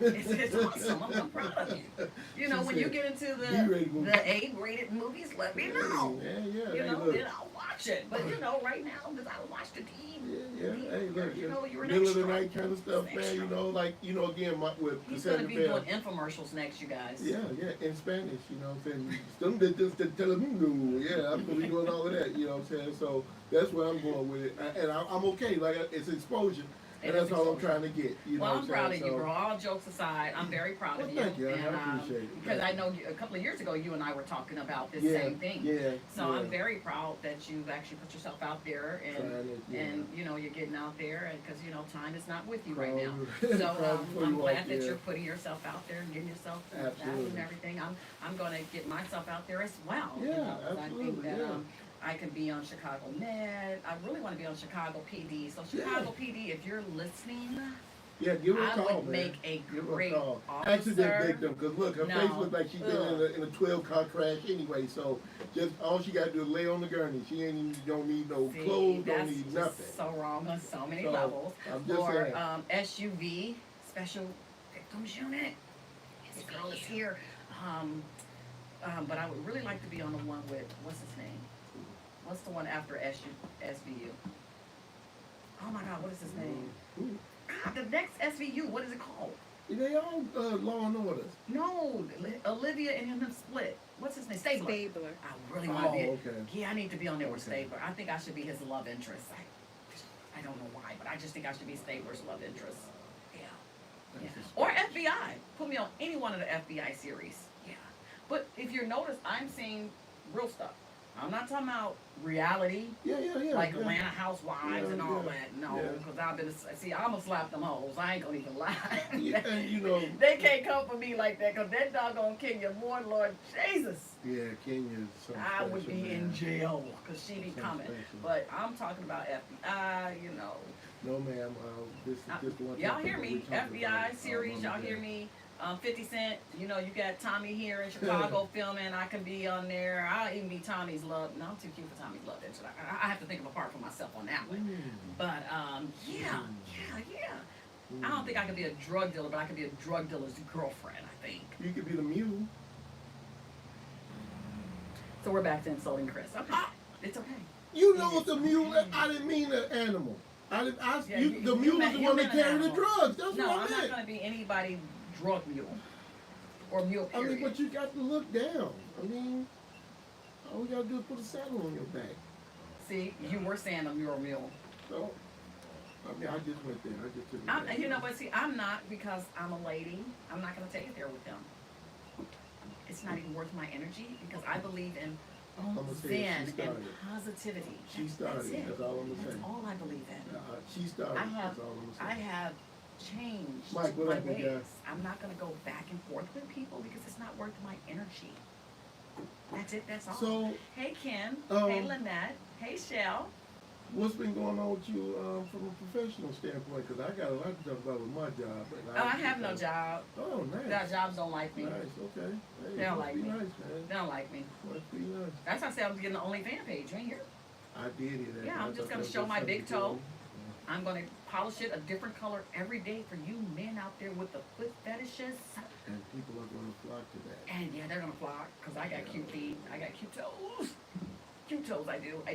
It's awesome. I'm proud of you. You know, when you get into the A-rated movies, let me know.
Yeah.
You know, then I'll watch it. But you know, right now, because I watch the D.
Yeah. Hey, look,
you know, you're an
middle
extra.
of the night kind of stuff, man. You know, like again, with
he's gonna be doing infomercials next, you guys.
Yeah, in Spanish. You know what I'm saying? Some that just tell them, yeah, I'm gonna be doing all of that. You know what I'm saying? So that's where I'm going with it, and I'm okay. Like it's exposure, and that's all I'm trying to get. You
well,
know
I'm proud of you, bro. All jokes aside, I'm very proud of you.
Thank you. And, I appreciate it.
Because I know a couple of years ago, you and I were talking about this same thing.
Yeah.
So I'm very proud that you've actually put yourself out there, and you know, you're getting out there, and because you know, time is not with you right now. So I'm glad that you're putting yourself out there and getting yourself out and everything. I'm going to get myself out there as well.
Yeah,
you know,
absolutely.
I think that I can be on Chicago Med. I really want to be on Chicago PD. So Chicago PD, if you're listening,
yeah, give her a call,
I would
man.
make a great officer.
Actually, didn't make them because look, her face looks like she's been in a 12-car crash anyway. So just all she got to do is lay on the gurney. She don't need no clothes, don't need nothing.
So wrong on so many levels.
I'm just
or
saying.
SUV, Special Victims Unit. This girl is here. But I would really like to be on the one with what's his name? What's the one after SVU? Oh my God, what is his name? God, the next SVU, what is it called?
They all Law and Order.
No, Olivia and him split. What's his name? Stabler. I really want to be.
Okay.
Yeah, I need to be on there with Stabler. I think I should be his love interest. I don't know why, but I just think I should be Stabler's love interest. Yeah. Or FBI. Put me on any one of the FBI series. Yeah. But if you notice, I'm seeing real stuff. I'm not talking about reality.
Yeah.
Like Atlanta Housewives and all that. No, because I'm gonna slap them hoes. I ain't gonna even lie.
And you know.
They can't come for me like that because that doggone Kenya Moore, Lord Jesus.
Yeah, Kenya's something
I would be
special,
in jail because she be coming.
Special.
But I'm talking about FBI, you know.
No, ma'am. This is just one.
Y'all hear me? FBI series, y'all hear me? 50 Cent, you know, you got Tommy here in Chicago filming. I can be on there. I'll even be Tommy's love. No, I'm too cute for Tommy's love interest. I have to think of a part for myself on that one. But, yeah. I don't think I could be a drug dealer, but I could be a drug dealer's girlfriend, I think.
You could be the mule.
So we're back to insulting Chris. Okay. It's okay.
You know what the mule is? I didn't mean the animal. The mule is the one that carry the drugs. That's what I meant.
No, I'm not going to be anybody drug mule. Or mule period.
I mean, but you got to look down. I mean, all you got to do is put a saddle on your back.
See, you were saying a mule.
So, I mean, I just went there. I just took it.
You know, but see, I'm not because I'm a lady. I'm not going to take it there with them. It's not even worth my energy because I believe in zen and positivity.
She started. That's all I'm going to say.
That's all I believe in.
She started. That's all I'm going to say.
I have changed
Mike, what
my
up,
ways.
guy?
I'm not going to go back and forth with people because it's not worth my energy. That's it. That's all.
So,
hey, Ken. Hey, Lynette. Hey, Shell.
What's been going on with you from a professional standpoint? Because I got a lot to talk about with my job. But
I have no job.
Oh, nice.
Our jobs don't like me.
Nice, okay. Hey,
They don't like me.
Nice, man.
They don't like me.
Must be nice.
That's why I said I was getting the OnlyFans page. You ain't here?
I did hear that.
Yeah, I'm just going to show my big toe. I'm going to polish it a different color every day for you men out there with the foot fetishes.
And people are going to flock to that.
And yeah, they're going to flock because I got cute feet. I got cute toes. Cute toes, I do.
I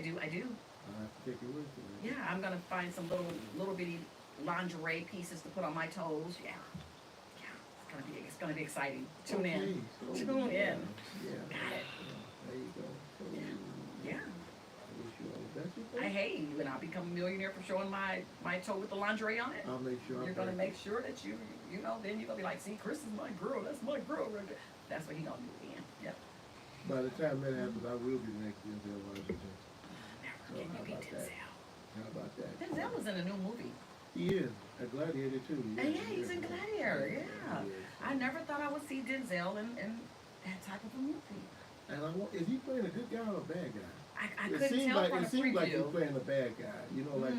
have to take it with you.
Yeah, I'm going to find some little bitty lingerie pieces to put on my toes. Yeah. It's going to be exciting. Tune in.
So,
Tune in.
Yeah.
Got it.
There you go. So,
Yeah.
I wish you all the best with that.
I hate you, and I'll become a millionaire for showing my toe with the lingerie on it.
I'll make sure.
You're going to make sure that you know, then you're going to be like, see, Chris is my girl. That's my girl right there. That's what he's going to do again. Yep.
By the time that happens, I will be the next Denzel Washington.
Never can you be Denzel.
How about that?
Denzel was in a new movie.
He is. A Gladiator too.
Yeah, he's in Gladiator. Yeah. I never thought I would see Denzel in that type of a movie.
And is he playing a good guy or a bad guy?
I couldn't tell from the
It seems like he's
preview.
playing a bad guy. You know, like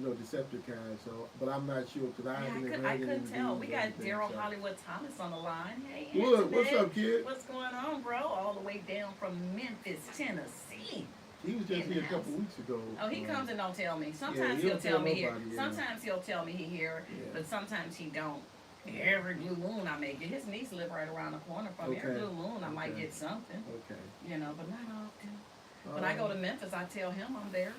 Decepticons. So, but I'm not sure because I
Yeah,
haven't heard
I
any
couldn't tell. We
reviews or
got
anything,
Daryl
so.
Hollywood Thomas on the line. Hey,
What's
Antoinette.
up, kid?
What's going on, bro? All the way down from Memphis, Tennessee.
He was just
in the
here a
house.
couple weeks ago.
Oh, he comes and don't tell me. Sometimes
he
he'll
don't
tell
tell
me here.
nobody, yeah.
Sometimes he'll tell me he here,
Yeah.
but sometimes he don't. Every blue moon I make it. His niece live right around the corner from me. Every
Okay.
blue moon I might
Okay.
get something,
Okay.
but not often. When I go to Memphis, I tell him I'm there.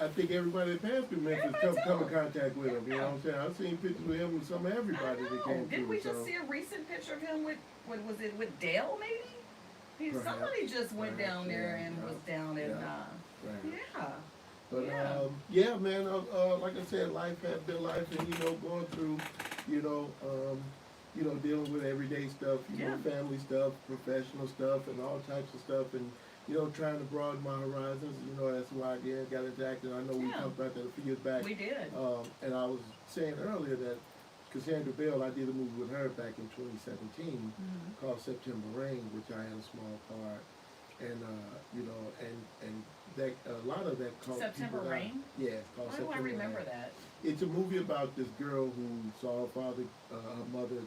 I think everybody that passed through Memphis
Everybody
come in
tell
contact with him. You know what I'm saying? I've seen pictures with him with some of everybody that
I
came
know.
through.
Didn't we
so.
just see a recent picture of him with, what was it, with Dale maybe?
Perhaps.
Somebody just went
Perhaps,
down there
yeah,
and
yeah.
was down in,
Right.
yeah.
But
Yeah.
man, like I said, life has been life, and going through, dealing with everyday stuff, family stuff, professional stuff, and all types of stuff, and trying to broaden my horizons. That's why I got into acting. I know we talked about that a few years back.
We did.
And I was saying earlier that Cassandra Bell, I did a movie with her back in 2017 called September Rain, which I had a small part, and and that a lot of that called
September
people out.
Rain?
Yeah, it's called
Why do
September
I remember
Rain.
that?
It's a movie about this girl who saw her father, her mother,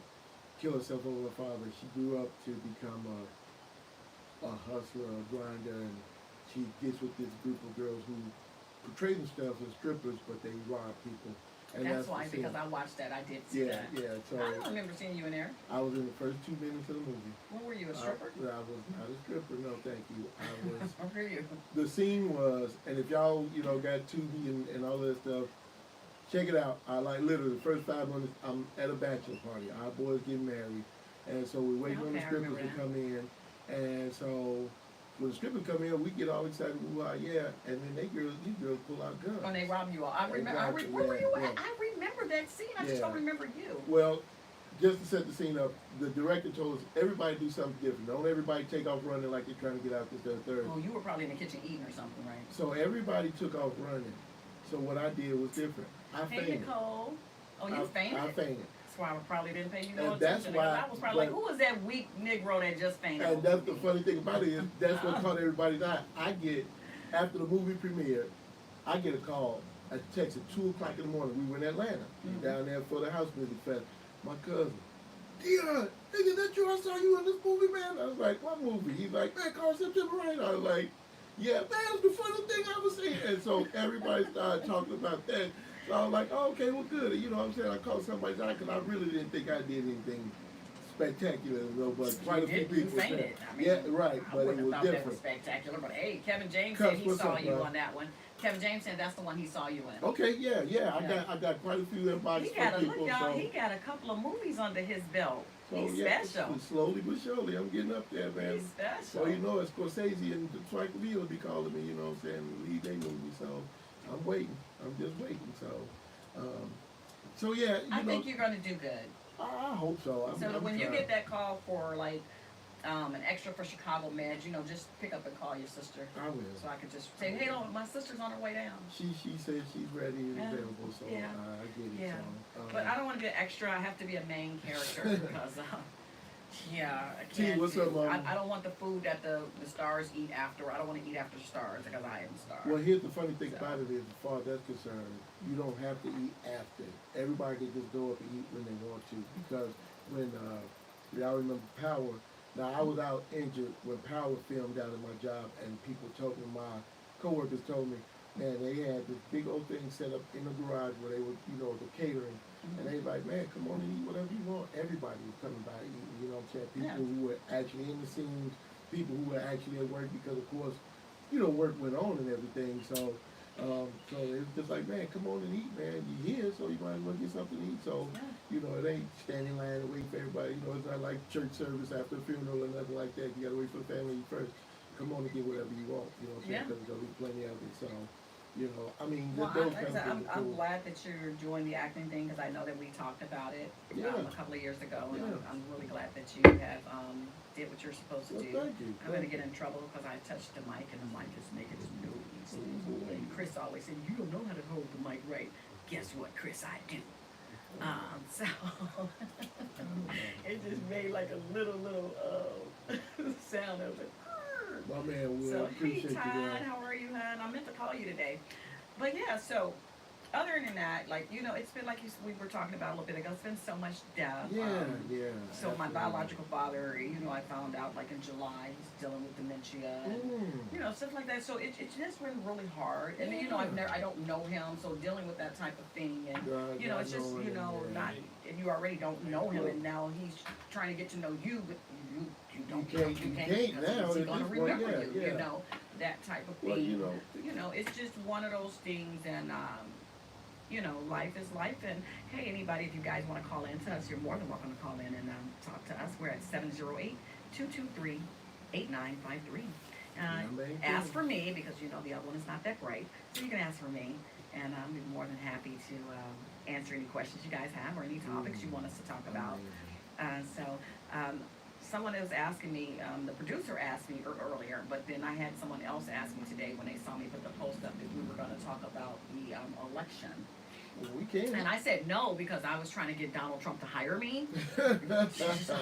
kill herself over her father. She grew up to become a hustler, a grinder, and she gets with this group of girls who portray themselves as strippers, but they rob people. And
That's why,
the scene.
because I watched that. I did see that.
Yeah. So
I don't remember seeing you in there.
I was in the first 2 minutes of the movie.
Where were you, a stripper?
I was not a stripper. No, thank you. I was.
Where were you?
The scene was, and if y'all got Tubi and all that stuff, check it out. I like literally the first 5 minutes. I'm at a bachelor party. Our boys getting married, and so we're waiting on the
Okay, I
strippers
remember
to
that.
come in, and so. When the strippers come in, we get all excited, yeah, and then these girls pull out guns.
When they rob you all. I remember.
Exactly,
Where were you
yeah.
at? I remember that scene. I just
Yeah.
don't remember you.
Well, just to set the scene up, the director told us everybody do something different. Don't everybody take off running like they're trying to get out this, that, third.
Oh, you were probably in the kitchen eating or something, right?
So everybody took off running. So what I did was different. I
Hey,
fainted.
Nicole. Oh, you fainted?
I fainted.
That's why I probably didn't pay you no
And
attention.
that's
because
why-
I was probably like,
but-
who was that weak Negro that just fainted?
And that's the funny thing about it is that's what caught everybody's eye. I get, after the movie premiere, I get a call, a text at 2 o'clock in the morning. We were in Atlanta, down there for the House Music Fest. My cousin, Dion, nigga, that you? I saw you in this movie, man. I was like, what movie? He's like, man, called September Rain. I was like, yeah, man, it's the funniest thing I ever seen. And so everybody started talking about that. So I was like, oh, okay, well, good. You know what I'm saying? I called somebody out because I really didn't think I did anything spectacular, but quite a few people
You fainted.
said.
I mean,
Yeah, right,
I
but it
wouldn't
was
have thought that was
different.
spectacular. But hey, Kevin James
Cuz,
said he
what's
saw
up,
you
bro?
on that one. Kevin James said that's the one he saw you in.
Okay, yeah.
Yeah.
I got quite a few inboxes
He got a
from
look,
people.
y'all.
So,
He got a couple of movies under his belt.
so
He's
yeah,
special.
slowly but surely, I'm getting up there, man.
He's special.
So you know, it's Scorsese and Spike Lee will be calling me. You know what I'm saying? Lead their movie. So I'm waiting. I'm just waiting. So yeah,
I think you're going to do good.
I hope so. I'm
When you
trying.
get that call for like an extra for Chicago Med, just pick up and call your sister.
I will.
So I could just say, hey, my sister's on her way down.
She said she's ready and
Yeah.
available, so
Yeah.
I get it.
Yeah.
So,
But I don't want to be an extra. I have to be a main character because, I
T,
can't.
what's up, Mama?
I don't want the food that the stars eat after. I don't want to eat after stars because I am a star.
Well, here's the funny thing
So.
about it is, as far as that's concerned, you don't have to eat after. Everybody can just go up and eat when they want to. Because when, y'all remember Power, now I was out injured when Power filmed out at my job, and people told me, my coworkers told me, man, they had this big old thing set up in the garage where they were, the catering. And they like, man, come on and eat whatever you want. Everybody was coming by eating, you know what I'm saying? People who were actually in the scenes, people who were actually at work because, of course, work went on and everything. So it was just like, man, come on and eat, man. You're here, so you might as well get something to eat. So, it ain't standing in line and waiting for everybody. It's not like church service after a funeral or nothing like that. You got to wait for the family first. Come on and get whatever you want, you know what I'm saying? Because there'll be plenty of it. So, I mean,
Well,
those
like I
kind
said,
of things are
I'm
cool.
glad that you're doing the acting thing because I know that we talked about it
Yeah.
a couple of years ago, and
Yeah.
I'm really glad that you have did what you're supposed to
Well,
do.
thank you.
I'm gonna get in trouble because I touched the mic and the mic is making noise. And Chris always said, "You don't know how to hold the mic right." Guess what, Chris? I do. So it just made like a little sound of it.
My man, Will,
So, hey
appreciate you,
Todd,
man.
how are you, hon? I meant to call you today. But yeah, so other than that, like, it's been like we were talking about a little bit ago. It's been so much death.
Yeah,
So my
absolutely.
biological father, I found out like in July he's dealing with dementia and stuff like that. So it's just been really hard. And I don't know him, so dealing with that type of thing, and it's just not. And you already don't know him, and now he's trying to get to know you, but you don't know. You can't now. He's going to remember you. You know, that type of thing.
Well,
It's just one of those things, and life is life. And hey, anybody, if you guys want to call in to us, you're more than welcome to call in and talk to us. We're at 708-223-8953. Ask for me, because the other one is not that bright, so you can ask for me, and I'll be more than happy to answer any questions you guys have or any topics you want us to talk about. Someone was asking me, the producer asked me earlier, but then I had someone else ask me today when they saw me put the post up if we were going to talk about the election.
Well, we can.
And I said no, because I was trying to get Donald Trump to hire me. Not going to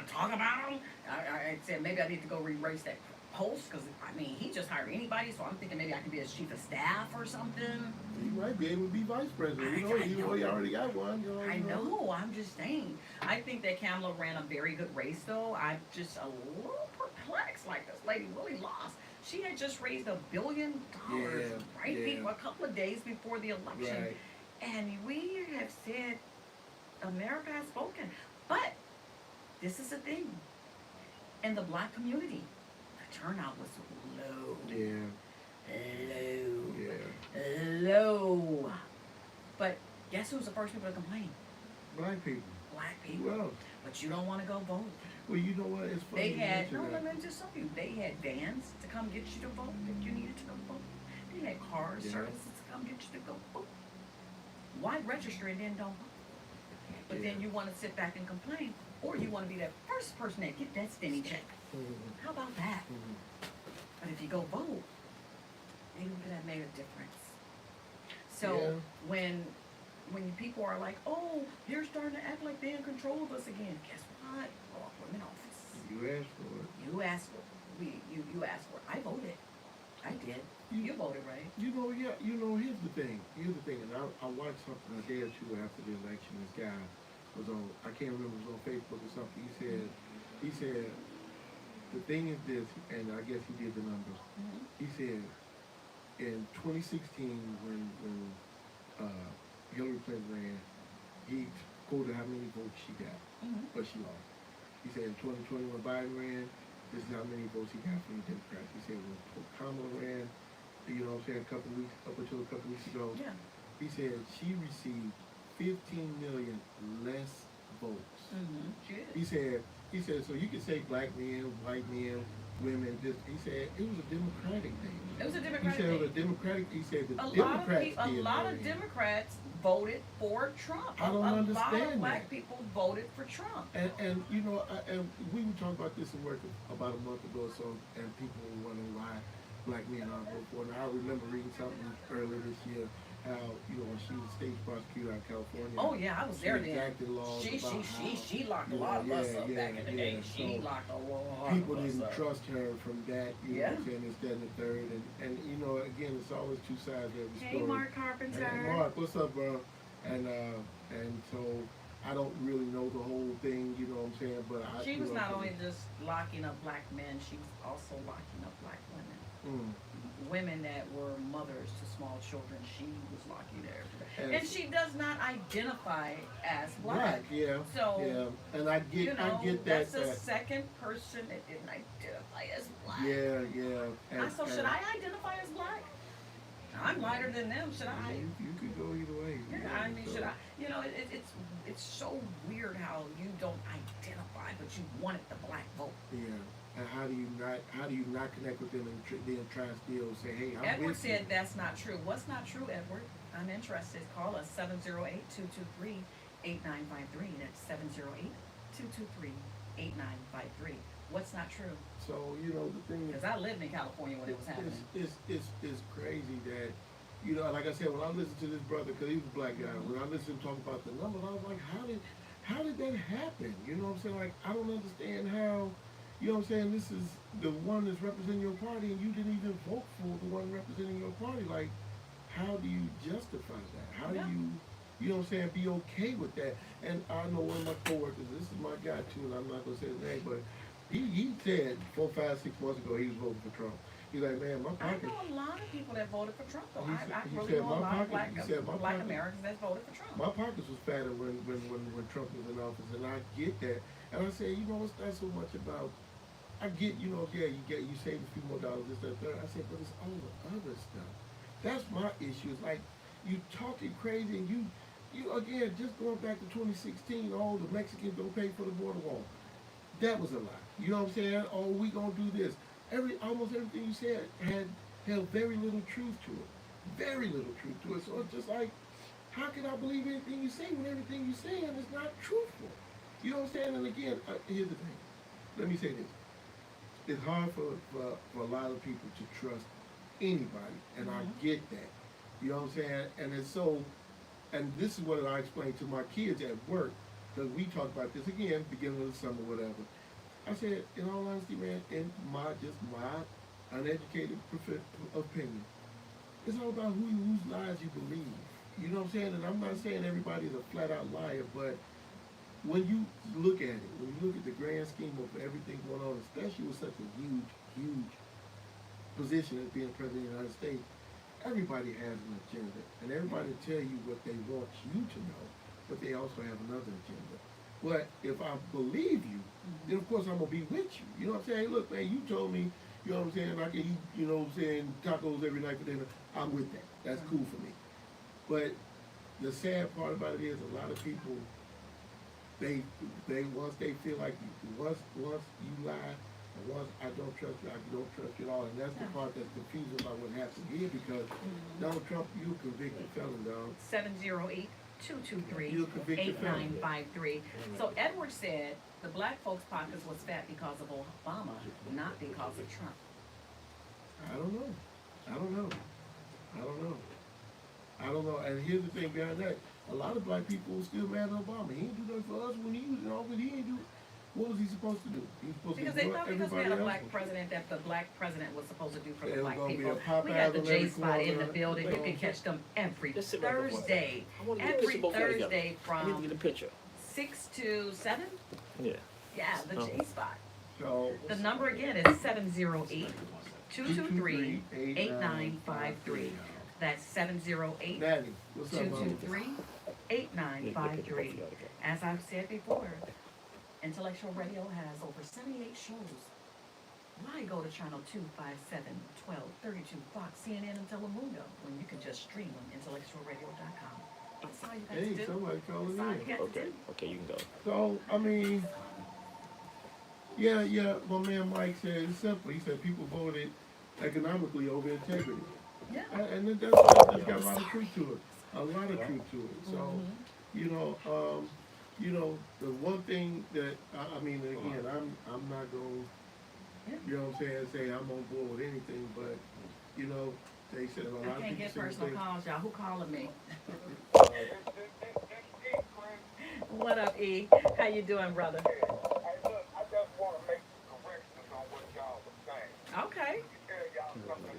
talk about him. I said maybe I need to go erase that post, because he just hired anybody, so I'm thinking maybe I can be his chief of staff or something.
He might be able to be vice president. He already got one.
I know. I'm just saying. I think that Kamala ran a very good race, though. I'm just a little perplexed. Like, this lady really lost. She had just raised $1 billion, right? A couple of days before the election.
Right.
And we have said America has spoken. But this is the thing. In the black community, the turnout was low. Low. But guess who's the first people to complain?
Black people.
Black people.
Well,
but you don't want to go vote.
Well, you know what? It's funny.
They had, let me just tell you, they had vans to come get you to vote if you needed to go vote. They had cars, services to come get you to go vote. Why register and then don't vote? But then you want to sit back and complain, or you want to be that first person that get that stimmy check. How about that? But if you go vote, maybe that made a difference. So when people are like, oh, they're starting to act like they're in control of us again, guess what? Oh, I'm in office.
You asked for it.
You asked for it. You asked for it. I voted. I did. You voted, right?
Here's the thing. And I watched something a day or two after the election. This guy was on, I can't remember, it was on Facebook or something. He said, the thing is this, and I guess he did the numbers. He said, in 2016, when Hillary Clinton ran, he quoted how many votes she got, but she lost. He said in 2020 when Biden ran, this is how many votes he got from the Democrats. He said when Kamala ran, up until a couple weeks ago, he said she received 15 million less votes. He said, so you can say black men, white men, women, he said it was a Democratic thing.
It was a Democratic thing.
He said it was a Democratic, he said the
Democrats a lot of Democrats voted for Trump.
I don't understand
that. A lot of black
that.
people voted for Trump.
And and we were talking about this in work about a month ago or so, and people were wondering why black men aren't voting for it. And I remember reading something earlier this year, how, when she was state prosecutor out of California.
Oh yeah, I was there then. She locked a lot of us up back in the day. She locked a lot of us up.
People didn't trust her from that, know what I'm saying, this, that, and the third. And again, it's always two sides of every story.
Hey, Mark Carpenter.
Hey, Mark, what's up, bro? And so I don't really know the whole thing, you know what I'm saying, but
she was not only just locking up black men, she was also locking up black women. Women that were mothers to small children, she was locking there. And she does not identify as black.
Right,
So,
and I get that.
That's the second person that didn't identify as black. So should I identify as black? I'm lighter than them. Should I?
You could go either way.
Should I? It's so weird how you don't identify, but you wanted the black vote.
Yeah. And how do you not connect with them and then try and still say, hey, I'm
Edward
with
said
you.
that's not true. What's not true, Edward? I'm interested. Call us 708-223-8953. That's 708-223-8953. What's not true?
So, the thing is,
because I lived in California when it was happening.
It's crazy that, like I said, when I listened to this brother, because he was a black guy, when I listened to him talk about the numbers, I was like, how did that happen? You know what I'm saying? Like, I don't understand how. You know what I'm saying? This is the one that's representing your party, and you didn't even vote for the one representing your party. Like, how do you justify that? How do
Yeah.
you know what I'm saying, be okay with that? And I know one of my coworkers, this is my guy too, and I'm not gonna say his name, but he said 4, 5, 6 months ago he was voting for Trump. He's like, man, my
I
pocket.
know a lot of people that voted for Trump, though.
He
I
he
really
said
know a
my
lot of
pocket. He said my
black
pocket.
Americans that voted for Trump.
My pockets was fatter when Trump was in office, and I get that. And I say, you know, it's not so much about. I get, you know, yeah, you save a few more dollars, this, that, third. I say, but it's all the other stuff. That's my issue. It's like you talking crazy, and you again, just going back to 2016. Oh, the Mexicans don't pay for the border wall. That was a lie. You know what I'm saying? Oh, we gonna do this. Almost everything you said held very little truth to it. Very little truth to it. So it's just like, how can I believe anything you say when everything you're saying is not truthful? You know what I'm saying? And again, here's the thing. Let me say this. It's hard for a lot of people to trust anybody, and I get that. You know what I'm saying? And it's so, and this is what I explain to my kids at work, because we talk about this again, beginning of the summer, whatever. I said, in all honesty, man, in my uneducated opinion, it's all about whose lies you believe. You know what I'm saying? And I'm not saying everybody's a flat out liar, but when you look at it, when you look at the grand scheme of everything going on, especially with such a huge position as being president of the United States, everybody has an agenda. And everybody will tell you what they want you to know, but they also have another agenda. But if I believe you, then of course I'm gonna be with you. You know what I'm saying? Hey, look, man, you told me, you know what I'm saying, I can eat, you know what I'm saying, tacos every night for dinner. I'm with that. That's cool for me. But the sad part about it is a lot of people, they once they feel like once you lie, and once I don't trust you, I don't trust you at all. And that's the part that's confusing about what happened here, because Donald Trump, you convicted felon, dog.
708-223-8953. So Edward said the black folks' pockets was fat because of Obama, not because of Trump.
I don't know. And here's the thing behind that. A lot of black people are still mad at Obama. He ain't do nothing for us when he was in office. He ain't do. What was he supposed to do? He was supposed
Because
to
they
do
thought
what
because we
everybody
had a
else
black
was.
president that the black president was supposed to do for
There
the
was
black
gonna be
people.
a Popeyes
We got the
on
J
every
spot in the
corner.
building. You
They
can
all-
catch them every
Just sit right there for a second.
Thursday.
I want to
Every
get both of y'all
Thursday
together. I need to
from
get a picture.
6 to 7.
Yeah.
Yeah, the J spot.
So
The number again is 708-223-8953. That's 708
Natty, what's up, mama?
223-8953. As I've said before, Intellectual Radio has over 78 shows. Why go to channel 257, 1232 Fox, CNN, and Telemundo when you can just stream on IntellectualRadio.com? That's all you got to
Hey,
do.
somebody calling
That's all you
in.
got to
Okay.
do.
Okay, you can go.
So I mean, yeah. My man Mike said it's simple. He said people voted economically over integrity.
Yeah.
And that's got a lot of truth to it. A lot of truth to it. So, you know, the one thing that I mean, again, I'm not going, you know what I'm saying, say I'm on board with anything, but you know, they said a lot
I
of
can't
people
get
say
personal
things.
calls, y'all. Who calling me? What up, E? How you doing, brother?
Hey, look, I just want to make some corrections on what y'all were saying.
Okay.
Let me tell y'all something.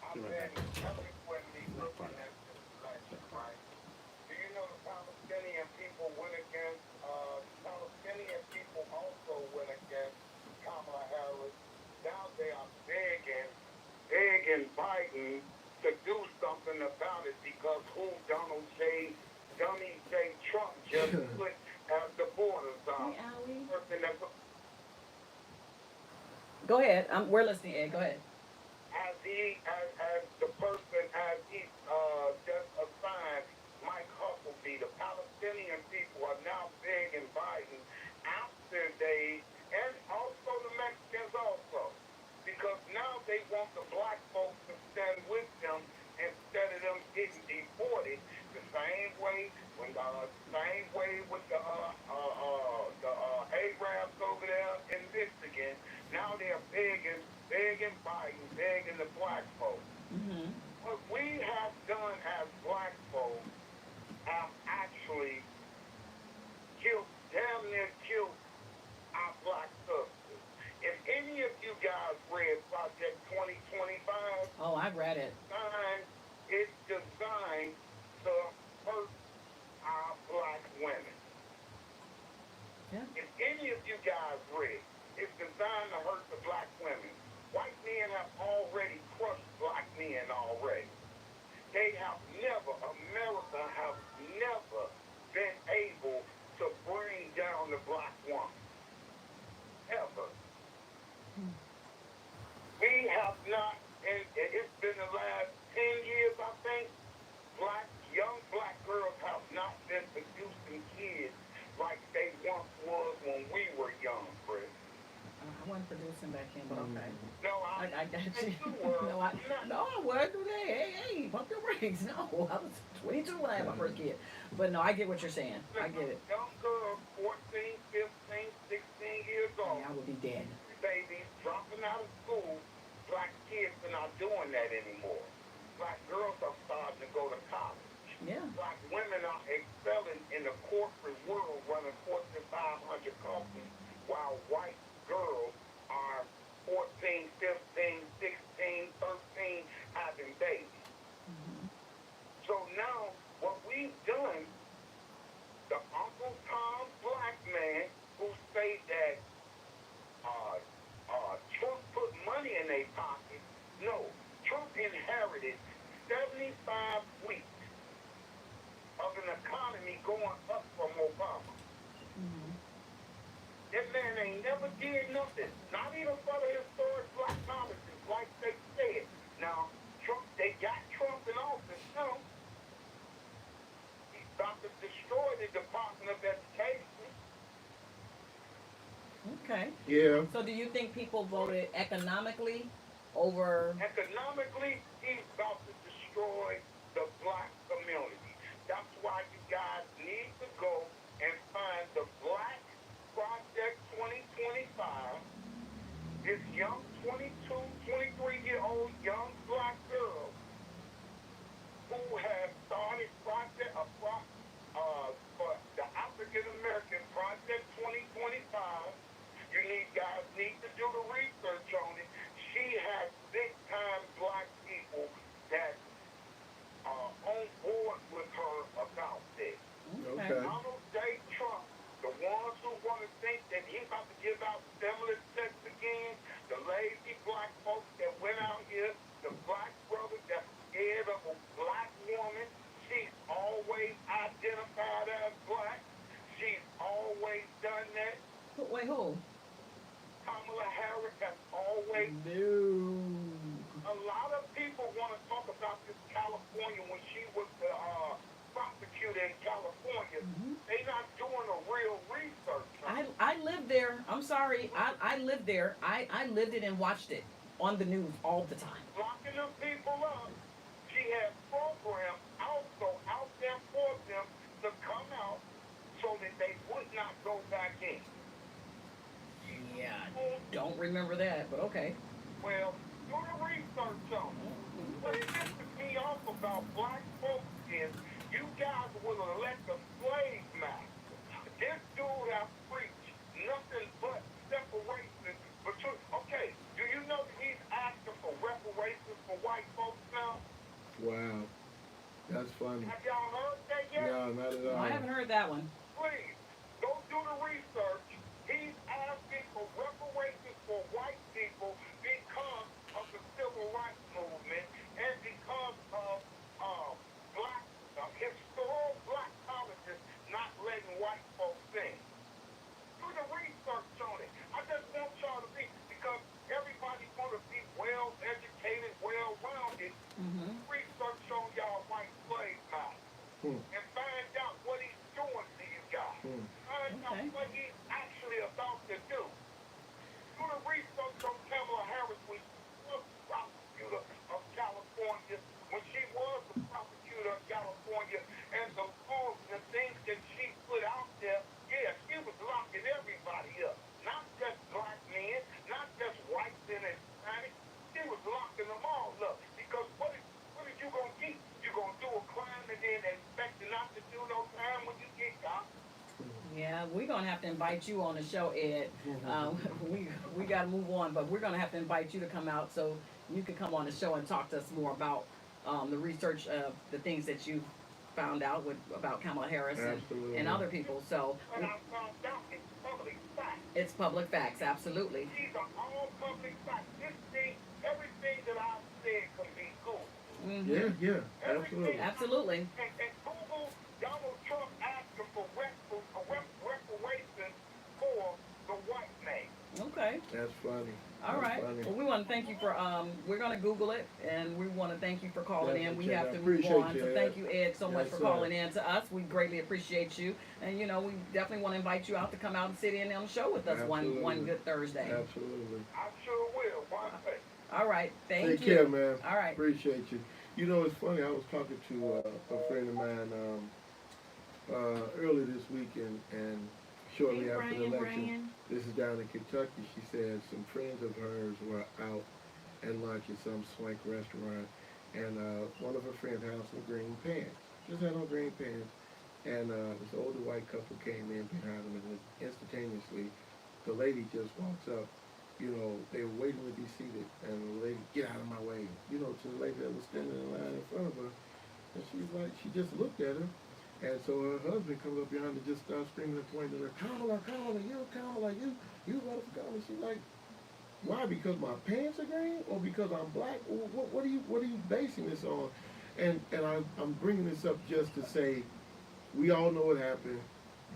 I've been eloquently looking at this election, right? Do you know the Palestinian people went against, Palestinian people also went against Kamala Harris. Now they are begging Biden to do something about it because who Dummy J. Trump just put at the borders on.
Go ahead. We're listening, Ed. Go ahead.
As the person as he just assigned Mike Huckabee, the Palestinian people are now begging Biden after and also the Mexicans also, because now they want the black folks to stand with them instead of them getting deported the same way with the Arabs over there in Michigan. Now they're begging Biden, begging the black folks.
Mm-hmm.
What we have done as black folks have actually damn near killed our black sisters. If any of you guys read Project 2025,
Oh, I read it.
it
Yeah.
If any of you guys read, it's designed to hurt the black women. White men have already crushed black men already. They have never, America have never been able to bring down the black woman. Ever. We have not, and it's been the last 10 years, I think, young black girls have not been producing kids like they once was when we were young, Chris.
I wasn't producing back then, but okay.
No,
I got you.
you were.
No, I wasn't today. Hey, pump your brakes. No, I was 22 when I had my first kid. But no, I get what you're saying. I get it.
Young girls, 14, 15, 16 years old.
I would be dead.
Babies dropping out of school. Black kids are not doing that anymore. Black girls are starting to go to college.
Yeah.
Black women are excelling in the corporate world, running Fortune 500 companies, while white girls are 14, 15, 16, 13, having babies.
Mm-hmm.
So now, what we've done, the Uncle Tom black man who say that Trump put money in their pocket, no, Trump inherited 75 weeks of an economy going up from Obama.
Mm-hmm.
That man ain't never did nothing, not even for the historic black colleges, like they said. Now, Trump, they got Trump in office now. He's about to destroy the Department of Education.
Okay.
Yeah.
So do you think people voted economically over?
Economically, he's about to destroy the black community. That's why you guys need to go and find the Black Project 2025. This young 22, 23-year-old young black girl who has started for the African American Project 2025. You guys need to do the research on it. She has big-time black people that are on board with her about this.
Okay.
Donald J. Trump, the ones who want to think that he's about to give out stimulus checks again, the lazy black folks that went out here, the black brother that's scared of a black woman, she's always identified as black. She's always done that.
Wait, who?
Kamala Harris has always.
No.
A lot of people want to talk about this California when she was the prosecutor in California.
Mm-hmm.
They not doing a real research.
I lived there. I'm sorry. I lived there. I lived it and watched it on the news all the time.
Locking them people up. She has programs also out there for them to come out so that they would not go back in.
Yeah, don't remember that, but okay.
Well, do the research on it. What pisses me off about black folks is you guys will elect a slave master. This dude has preached nothing but separation between. Okay, do you know that he's asking for reparations for white folks now?
Wow. That's funny.
Have y'all heard that yet?
No, not at all.
I haven't heard that one.
Please, go do the research. He's asking for reparations for white people because of the civil rights movement and because of historical black colleges not letting white folks in. Do the research on it. I just want y'all to be, because everybody's going to be well-educated, well-rounded.
Mm-hmm.
Research on y'all white slave master and find out what he's doing to you guys. Find out what he's actually about to do. Do the research on Kamala Harris when she was the prosecutor of California, when she was the prosecutor of California, and the laws and the things that she put out there. Yeah, she was locking everybody up. Not just black men, not just whites and Hispanics. She was locking them all up. Because what is you going to get? You going to do a crime and then expect not to do no crime when you get caught?
Yeah, we're gonna have to invite you on the show, Ed. We got to move on, but we're gonna have to invite you to come out so you can come on the show and talk to us more about the research of the things that you found out about Kamala Harris and other people. So.
What I found out is
It's public facts, absolutely.
These are all public facts. This thing, everything that I've said can be Googled.
Mm-hmm.
Yeah, absolutely.
Absolutely.
And Google, Donald Trump asking for reparations for the white man.
Okay.
That's funny.
All right.
Funny.
Well, we want to thank you for, we're going to Google it, and we want to thank you for calling in. We
Definitely,
have
I
to move
appreciate
on.
you,
So
Ed.
thank you, Ed, so much
Yes,
for
sir.
calling in to us. We greatly appreciate you. And, you know, we definitely want to invite you out to come out and sit in on the show with us
Absolutely.
one good Thursday.
Absolutely.
I sure will. One thing.
All right. Thank
Take
you.
care, man.
All right.
Appreciate you. You know, it's funny. I was talking to a friend of mine earlier this week, and shortly after the election, this is down in Kentucky. She said some friends of hers were out at lunch at some swank restaurant, and one of her friends had some green pants. Just had on green pants, and this older white couple came in behind them, and instantaneously, the lady just walks up. You know, they were waiting to be seated, and the lady, get out of my way. You know, to the lady that was standing in line in front of her, and she's like, she just looked at her, and so her husband comes up behind her, just starts screaming and pointing at her, Kamala, you voted for Kamala. She's like, why? Because my pants are green, or because I'm black? What are you basing this on? And I'm bringing this up just to say, we all know what happened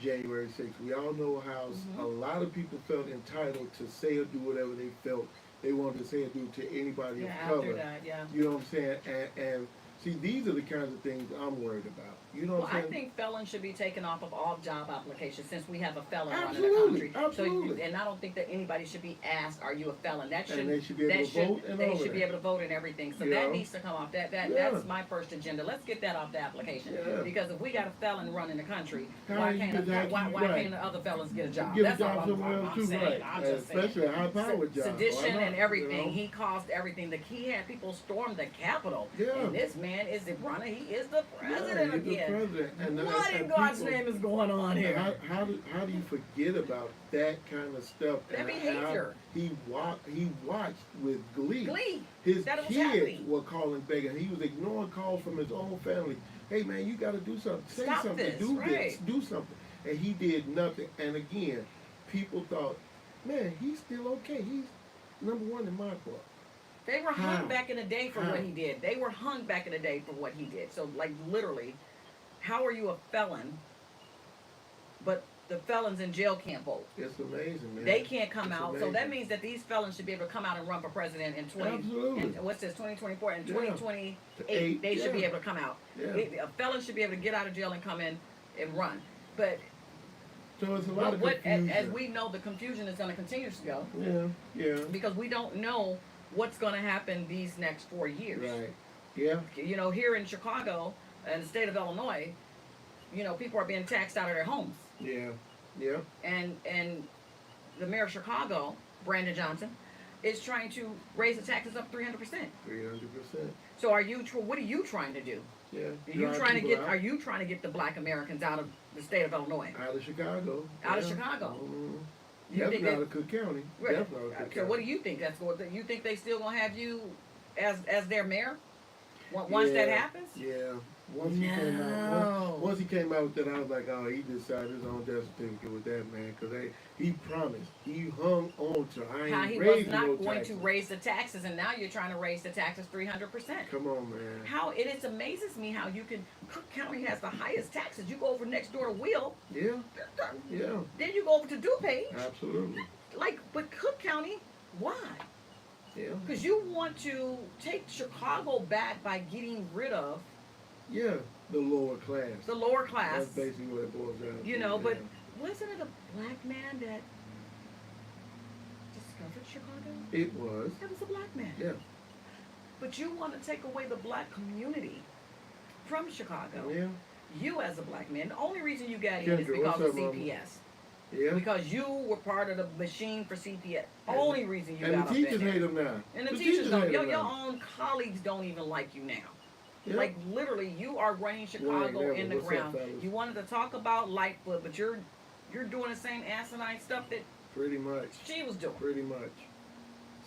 January 6th. We all know how a lot of people felt entitled to say or do whatever they felt they wanted to say or do to anybody of
After
color.
that, yeah.
You know what I'm saying? And see, these are the kinds of things I'm worried about. You know
Well,
what I'm
I
saying?
think felons should be taken off of all job applications since we have a felon running the
Absolutely,
country.
absolutely.
So, and I don't think that anybody should be asked, "Are you a felon?" That should
And they should be able to vote and
they
all
should
of
be
that.
able to vote and everything. So
You
that
know?
needs to come off.
Yeah.
That's my first agenda. Let's get that off the application.
Yeah.
Because if we got a felon running the country,
How
why
you
can't
get that?
why
Right.
can't the other felons get a job?
Get a
That's
job
all
somewhere else
I'm
too,
saying.
right?
I'm just saying.
Especially a high-powered job.
Sedition
Why not?
and everything.
You know?
He caused everything. He had people storm the Capitol.
Yeah.
And this man is the runner. He is the president
he's the
again.
president. And
What in God's name is going on here?
How do you forget about that kind of stuff?
That
and
behavior.
How he watched with glee.
Glee.
His
That it was
kids
happening.
were calling begging. He was ignoring calls from his own family. Hey man, you got to do something. Say
Stop
something.
this,
Do this.
right.
Do something. And he did nothing. And again, people thought, man, he's still okay. He's number one in my book.
They were
How?
hung back in the day for
How?
what he did. They were hung back in the day for what he did. So, like, literally, how are you a felon, but the felons in jail can't vote?
It's amazing, man.
They can't come
It's
out. So
amazing.
that means that these felons should be able to come out and run for president in
Absolutely.
what's this, 2024 and
Yeah.
2028. They should be
yeah.
able to come out.
Yeah.
A felon should be able to get out of jail and come in and run. But
So it's a lot of
what,
confusion.
as we know, the confusion is going to continue to go
Yeah.
because we don't know what's going to happen these next 4 years.
Right. Yeah.
You know, here in Chicago and the state of Illinois, you know, people are being taxed out of their homes.
Yeah. Yeah.
And the mayor of Chicago, Brandon Johnson, is trying to raise the taxes up 300%.
300%.
So what are you trying to do?
Yeah.
Are you
Drive people
trying to get the black Americans out of the state of Illinois?
out of Chicago?
Out of
Yeah.
Chicago.
Mhm.
You
Definitely
think
out
that-
of Cook County.
Right.
Definitely out of Cook
So
County.
what do you think? You think they still gonna have you as their mayor once that
Yeah.
happens?
Yeah. Once he came out with that, I was like, oh, he decided his own death certificate with that, man, because he promised. He hung on to, I
How
ain't
he was
raising
not
no
going
taxes.
to raise the taxes, and now you're trying to raise the taxes 300%.
Come on, man.
How it amazes me how you can. Cook County has the highest taxes. You go over next door to Will,
Yeah. Yeah.
then you go over to DuPage.
Absolutely.
But Cook County, why?
Yeah.
Because you want to take Chicago back by getting rid of
Yeah. The lower class.
the lower class.
That's basically what it boils down to.
You know, but
yeah.
wasn't it a black man that discovered Chicago?
It was.
It was a black man.
Yeah.
But you want to take away the black community from Chicago.
Yeah.
You as a black man, the only reason you got in is
Kendra,
because
what's
of
up, Mama?
CPS.
Yeah.
Because you were part of the machine for CPS. Only reason you
And
got
the
up
teachers
in there.
hate him now.
And the teachers don't.
hate
Your
him now.
own colleagues don't even like you now.
Yeah.
Like literally, you are running Chicago
never.
in the
What's up,
ground.
fellas?
You wanted to talk about Lightfoot, but you're doing the same asinine stuff that
Pretty much.
she was doing.
Pretty much.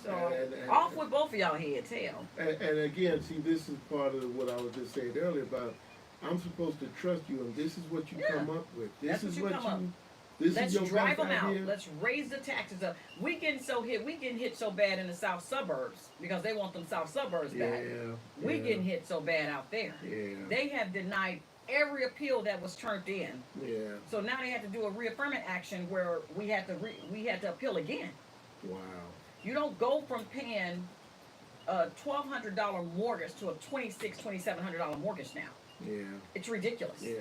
So
And-
off with both of y'all heads, hell.
And again, see, this is part of what I was just saying earlier about I'm supposed to trust you, and this is what you
Yeah.
come up with. This
That's
is
what you
what
come up.
This
Let's
is your
drive
best
them out.
idea?
Let's raise the taxes up. We getting hit so bad in the south suburbs because they want them south suburbs back. We getting hit so bad out there.
Yeah.
They have denied every appeal that was turned in.
Yeah.
So now they have to do a reaffirmation action where we had to appeal again.
Wow.
You don't go from paying a $1,200 mortgage to a $2,700 mortgage now.
Yeah.
It's ridiculous.
Yeah.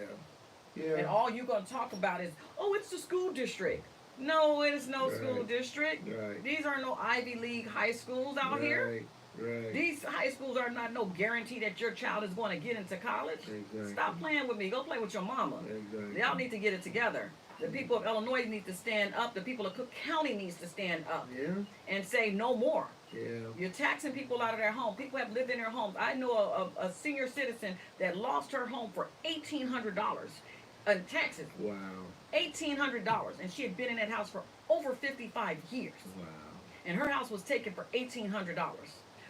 Yeah.
And all you're going to talk about is, oh, it's the school district. No, it is no school district.
Right.
These are no Ivy League high schools out here.
Right.
These high schools are not no guarantee that your child is going to get into college.
Exactly.
Stop playing with me. Go play with your mama.
Exactly.
Y'all need to get it together. The people of Illinois need to stand up. The people of Cook County needs to stand up and say no more.
Yeah.
You're taxing people out of their home. People have lived in their homes. I know a senior citizen that lost her home for $1,800 in taxes.
Wow.
$1,800, and she had been in that house for over 55 years.
Wow.
And her house was taken for $1,800.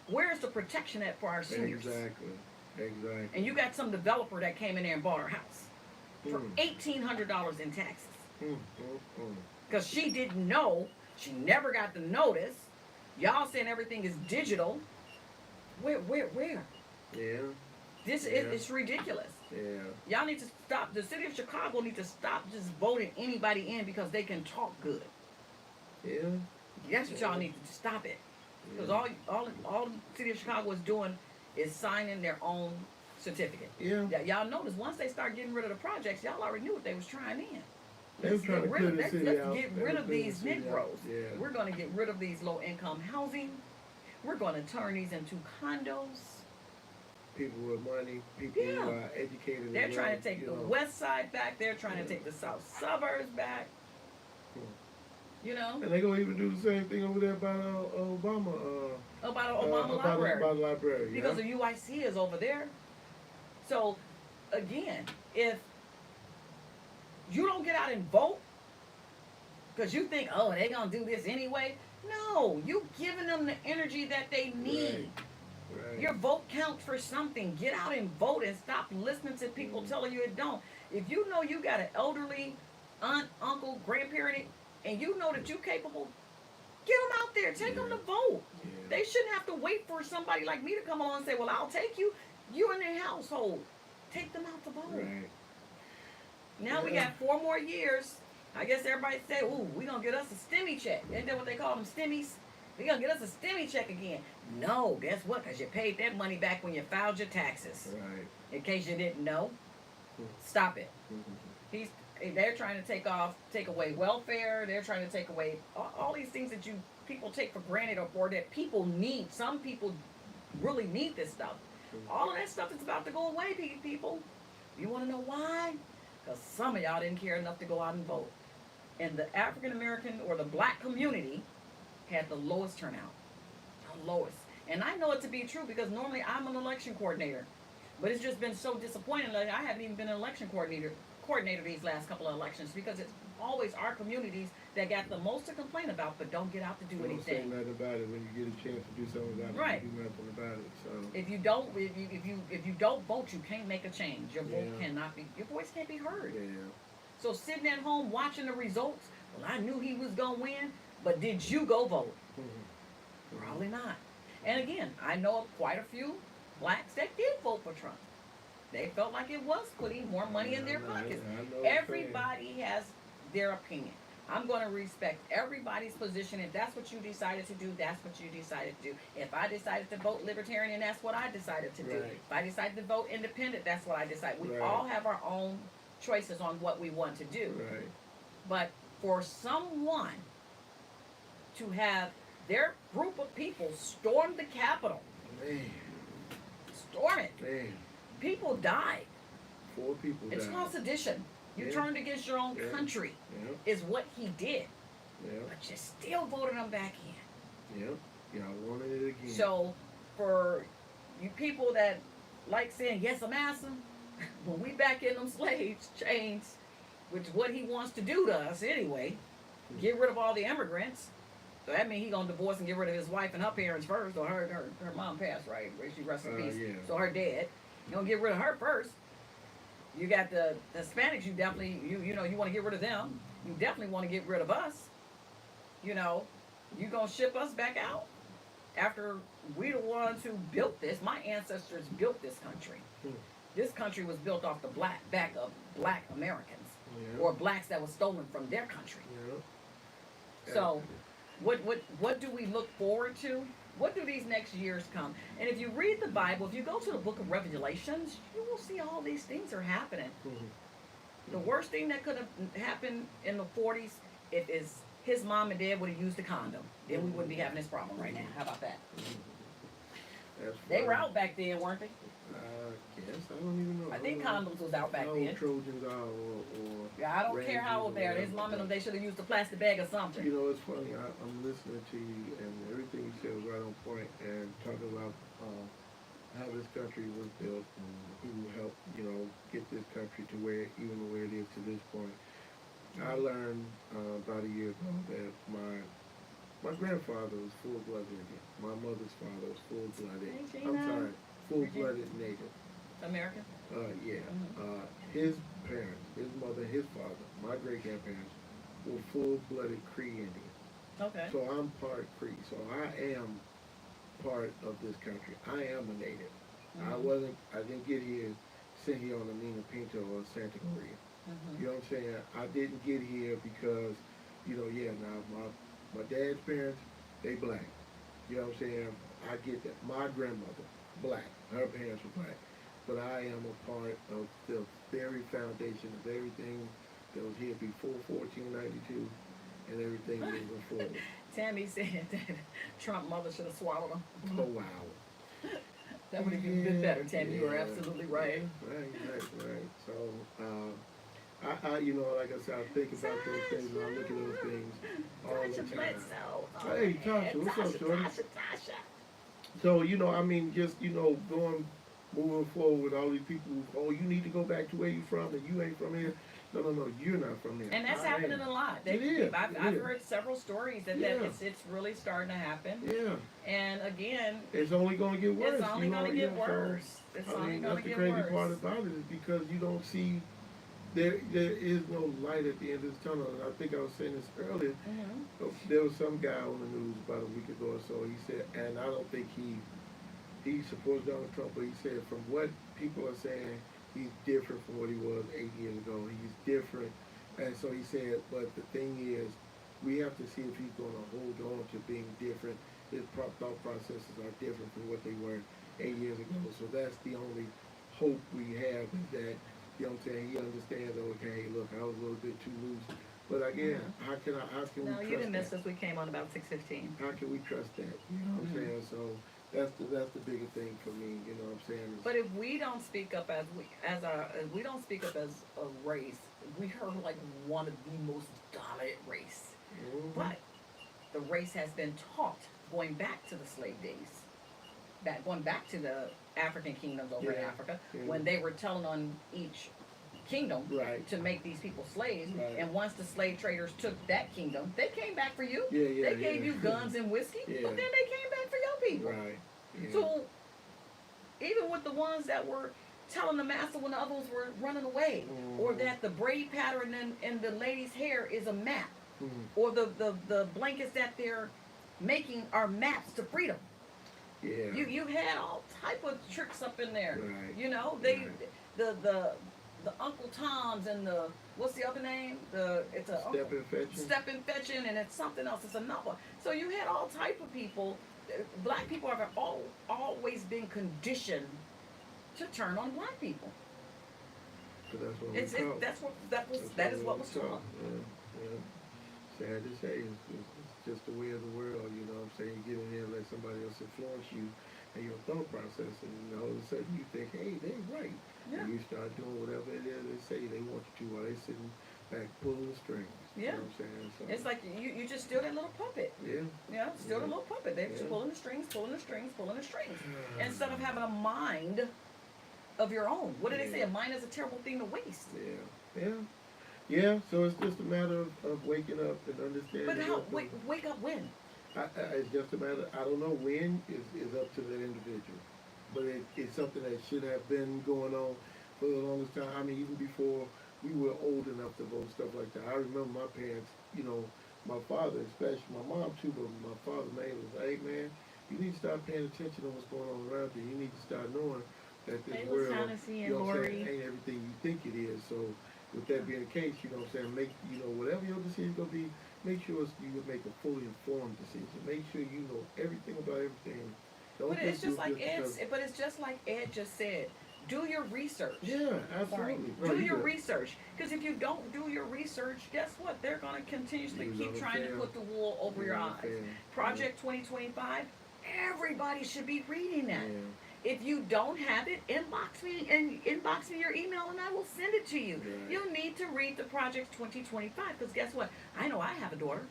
Where's the protection at for our seniors?
Exactly.
And you got some developer that came in there and bought her house for $1,800 in taxes. Because she didn't know. She never got the notice. Y'all saying everything is digital. Where?
Yeah.
It's ridiculous.
Yeah.
Y'all need to stop. The city of Chicago needs to stop just voting anybody in because they can talk good.
Yeah.
That's what y'all need to stop it. Because all the city of Chicago is doing is signing their own certificate.
Yeah.
Y'all notice once they start getting rid of the projects, y'all already knew what they was trying in.
Let's get
rid of these Negroes.
Yeah.
We're going to get rid of these low-income housing. We're going to turn these into condos.
People with money, people who are educated.
They're trying to take the west side back. They're trying to take the south suburbs back. You know?
And they're going to even do the same thing over there by Obama.
About the Obama library.
By the library.
Because the UIC is over there. So, again, if you don't get out and vote because you think, oh, they're going to do this anyway. No, you giving them the energy that they need.
Right.
Your vote counts for something. Get out and vote and stop listening to people telling you it don't. If you know you got an elderly aunt, uncle, grandparent, and you know that you're capable, get them out there. Take them to vote.
Yeah.
They shouldn't have to wait for somebody like me to come along and say, well, I'll take you. You're in their household. Take them out to vote.
Right.
Now we got 4 more years. I guess everybody say, ooh, we're going to get us a STEMI check. Isn't that what they call them, STEMIs? We're going to get us a STEMI check again. No, guess what? Because you paid that money back when you filed your taxes.
Right.
In case you didn't know. Stop it. They're trying to take away welfare. They're trying to take away all these things that people take for granted or that people need. Some people really need this stuff. All of that stuff is about to go away, people. You want to know why? Because some of y'all didn't care enough to go out and vote. And the African American or the black community had the lowest turnout. The lowest. And I know it to be true because normally I'm an election coordinator. But it's just been so disappointing. Like I haven't even been an election coordinator these last couple of elections because it's always our communities that got the most to complain about but don't get out to do anything.
Don't say nothing about it when you get a chance to do something about it.
Right.
You do nothing about it. So
If you don't vote, you can't make a change. Your voice can't be heard.
Yeah.
So sitting at home watching the results, well, I knew he was gonna win, but did you go vote? Probably not. And again, I know of quite a few blacks that did vote for Trump. They felt like it was putting more money in their pockets. Everybody has their opinion. I'm going to respect everybody's position. If that's what you decided to do, that's what you decided to do. If I decided to vote libertarian, that's what I decided to do.
Right.
If I decided to vote independent, that's what I decided. We
Right.
all have our own choices on what we want to do.
Right.
But for someone to have their group of people storm the Capitol,
Man.
storm it,
Man.
people died.
4 people
It's
died.
called sedition. You turned against your own country, is what he did.
Yeah.
But you still voted him back in.
Yep. Y'all wanted it again.
So, for you people that like saying, yes, I'm assing, when we back in them slaves chains, which is what he wants to do to us anyway, get rid of all the immigrants. So that means he's going to divorce and get rid of his wife and her parents first, or her mom passed, right? Where she rests in peace.
Yeah.
So her dad. You're going to get rid of her first. You got the Hispanics, you definitely, you want to get rid of them. you definitely want to get rid of us. You know, you gonna ship us back out after we the ones who built this. My ancestors built this country. This country was built off the back of black Americans, or blacks that was stolen from their country. So, what do we look forward to? What do these next years come? And if you read the Bible, if you go to the book of Revelations, you will see all these things are happening. The worst thing that could have happened in the 40s, if his mom and dad would have used a condom, then we wouldn't be having this problem right now. How about that? They were out back then, weren't they?
Yes, I don't even know.
I think condoms was out back then.
Trojans are, or
Yeah, I don't care how old they are. His mom and them, they should have used a plastic bag or something.
You know, it's funny. I'm listening to you, and everything you said was right on point. And talking about how this country was built and who helped, get this country to where it is to this point. I learned about a year ago that my grandfather was full-blooded Indian. My mother's father was full-blooded. Full-blooded Native.
American?
Yeah. His parents, his mother, his father, my great-grandparents were full-blooded Cree Indian.
Okay.
So I'm part Cree. So I am part of this country. I am a Native. I didn't get here, sent here on a Nina Pinto or Santa Maria. You know what I'm saying? I didn't get here because, now my dad's parents, they black. You know what I'm saying? I get that. My grandmother, black. Her parents were black. But I am a part of the very foundation of everything that was here before 1492 and everything moving forward.
Tammy said that Trump mother should have swallowed him.
Oh, wow.
That would have been better, Tammy. You were absolutely right.
Right. So, I like I said, I think about those things and I look at those things all the time. Hey, Tasha, what's up, Shorty?
Tasha.
So, moving forward with all these people, you need to go back to where you from and you ain't from here. No, you're not from here.
And that's happening a lot. I've heard several stories that it's really starting to happen.
Yeah.
And again,
it's only going to get worse.
It's only going to get worse. It's only going to get worse.
That's the crazy part about it is because you don't see, there is no light at the end of this tunnel. And I think I was saying this earlier. There was some guy on the news about a week ago or so. He said, and I don't think he supports Donald Trump, but he said from what people are saying, he's different from what he was 8 years ago. He's different. And so he said, but the thing is, we have to see if he's going to hold on to being different. His thought processes are different from what they were 8 years ago. So that's the only hope we have is that, you know what I'm saying, he understands, okay, look, I was a little bit too loose. But again, how can we trust that?
No, you didn't miss us. We came on about 6:15.
How can we trust that? You know what I'm saying? So that's the bigger thing for me, you know what I'm saying?
But if we don't speak up as a race, we are like one of the most dominant race. But the race has been taught going back to the slave days, going back to the African kingdoms over in Africa, when they were telling on each kingdom to make these people slaves. And once the slave traders took that kingdom, they came back for you. They gave you guns and whiskey, but then they came back for your people. So even with the ones that were telling the master when the others were running away, or that the braid pattern in the lady's hair is a map, or the blankets that they're making are maps to freedom. You had all type of tricks up in there. The Uncle Toms and the, what's the other name? Step and Fetching, and it's something else. It's another. So you had all type of people. Black people have always been conditioned to turn on black people. That is what was taught.
Sad to say, it's just the way of the world. You know what I'm saying? You get in here and let somebody else influence you and your thought process, and all of a sudden you think, hey, they're right. And you start doing whatever it is they say they want you to while they're sitting back pulling the strings. You know what I'm saying? So,
it's like you just still that little puppet. Still the little puppet. They're just pulling the strings. Instead of having a mind of your own. What did they say? A mind is a terrible thing to waste.
Yeah, so it's just a matter of waking up and understanding.
But how? Wake up when?
It's just a matter, I don't know when, is up to that individual. But it's something that should have been going on for the longest time. I mean, even before we were old enough to vote, stuff like that. I remember my parents, you know, my father especially, my mom too, but my father mainly was like, hey man, you need to start paying attention to what's going on around you. You need to start knowing that this
Hey,
world,
Tennessee
you
and
know what I'm saying,
Lori.
ain't everything you think it is. So with that being the case, you know what I'm saying, make, you know, whatever your decision gonna be, make sure you make a fully informed decision. Make sure you know everything about everything. Don't
But it's
do
just like Ed.
because-
But it's just like Ed just said. Do your research.
Yeah, absolutely. No,
Do
you
your
good.
research. Because if you don't do your research, guess what? They're going to continuously
Use
keep
other
trying to
fan.
put the wool over your
Yeah,
eyes.
fan.
Project 2025, everybody should be reading that.
Yeah.
If you don't have it, inbox me your email and I will send it to you.
Right.
You need to read the Project 2025 because guess what? I know I have a daughter.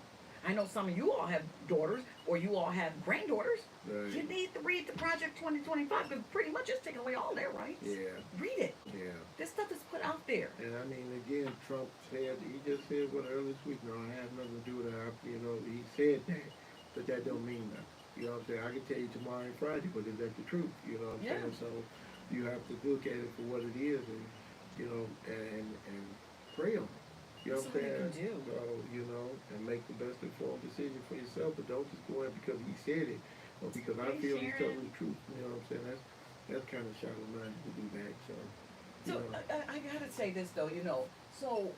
I know some of you all have daughters or you all have granddaughters.
Right.
You need to read the Project 2025 because pretty much it's taking away all their rights.
Yeah.
Read it.
Yeah.
This stuff is put out there.
And I mean, again, Trump said, he just said what earlier this week, no, I have nothing to do with it. You know, he said that, but that don't mean nothing. You know what I'm saying? I can tell you tomorrow and Friday, but is that the truth? You know what I'm
Yeah.
saying? So you have to look at it for what it is and, you know, and pray on it. You know
That's
what I'm
all you
saying?
can do.
So, you know, and make the best informed decision for yourself, but don't just go in because he said it or because I
Hey,
feel he's
Sharon.
telling the truth. You know what I'm saying? That's kind of shallow-minded to do that. So, you
So
know.
I gotta say this though, so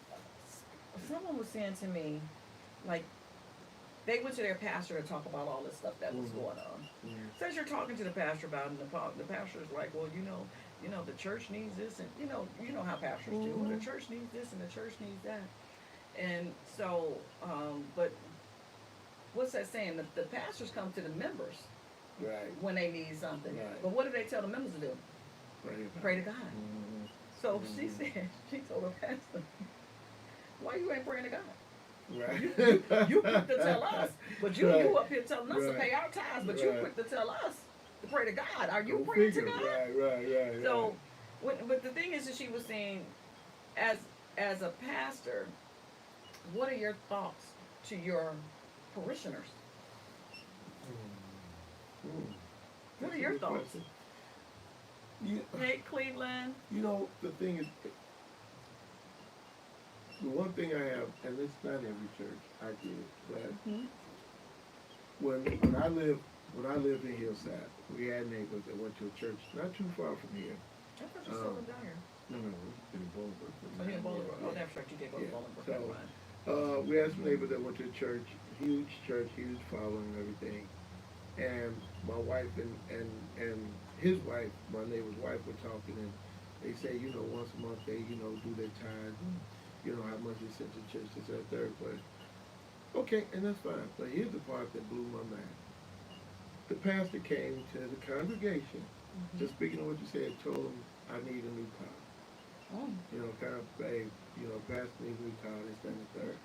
someone was saying to me, like, they went to their pastor to talk about all this stuff that was
Mhm.
going on.
Yeah.
So as you're talking to the pastor about it, and the pastor's like, well, the church needs this, and you know how pastors do. Well, the church needs this, and the church needs that. And so, but what's that saying? The pastors come to the members
Right.
when they need something.
Right.
But what do they tell the members to do? Pray to God.
Mhm.
So she told her pastor, why you ain't praying to God?
Right.
You quick to tell us, but you up here telling us to
Right.
pay our tithes, but you
Right.
quick to tell us to pray to God. Are you
Go
praying
figure.
to God?
Right.
So, but the thing is that she was saying, as a pastor, what are your thoughts to your parishioners? What are your thoughts? Hey, Cleveland.
You know, the thing is, the one thing I have, and it's not every church, I get it, but
Mhm.
when I lived in Hillside, we had neighbors that went to a church not too far from here.
I thought you still lived down here.
No, it's in Bolingbrook.
Oh, here in Bolingbrook. Oh, that's right. You did go to
Yeah.
Bolingbrook.
So,
Never mind.
we had some neighbors that went to church, huge following and everything. And my wife and his wife, my neighbor's wife, were talking, and they say, once a month they, do their tithes, and, how much they sent to church, this, that, third. But, okay, and that's fine. But here's the part that blew my mind. The pastor came to the congregation, just speaking of what you said, told them, I need a new car.
Oh.
Hey, pastor needs a new car, this, that, and the third.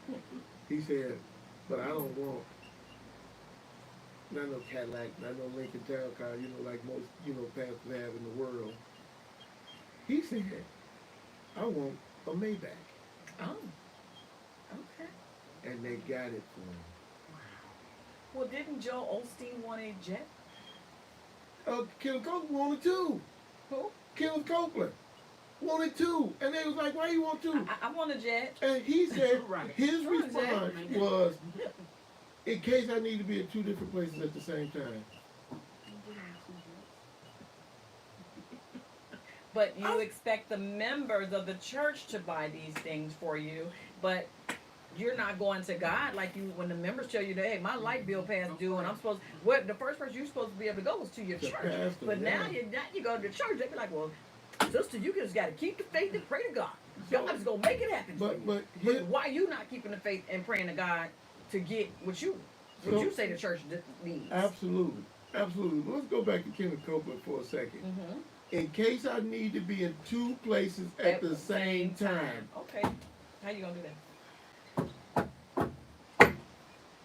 He said, but I don't want not no Cadillac, not no Lincoln Town car, like most, pastors have in the world. He said, I want a Maybach.
Oh. Okay.
And they got it for him.
Well, didn't Joe Osteen want a jet?
Kenneth Copeland wanted two.
Who?
Kenneth Copeland wanted two. And they was like, why you want two?
I want a jet.
And he said,
Right.
his
Right,
response
exactly.
was, in case I need to be at two different places at the same time.
But you expect the members of the church to buy these things for you, but you're not going to God like you when the members tell you that, hey, my light bill passed due and I'm supposed the first person you're supposed to be able to go was to your
The
church.
pastor,
But now
yeah.
you go to the church, they be like, well, sister, you just got to keep the faith and pray to God. God's going to make it happen for you.
But
But why you not keeping the faith and praying to God to get what you say the church needs?
Absolutely. But let's go back to Kenneth Copeland for a second.
Mm-hmm.
In case I need to be in two places at the same time.
Okay. How you going to do that?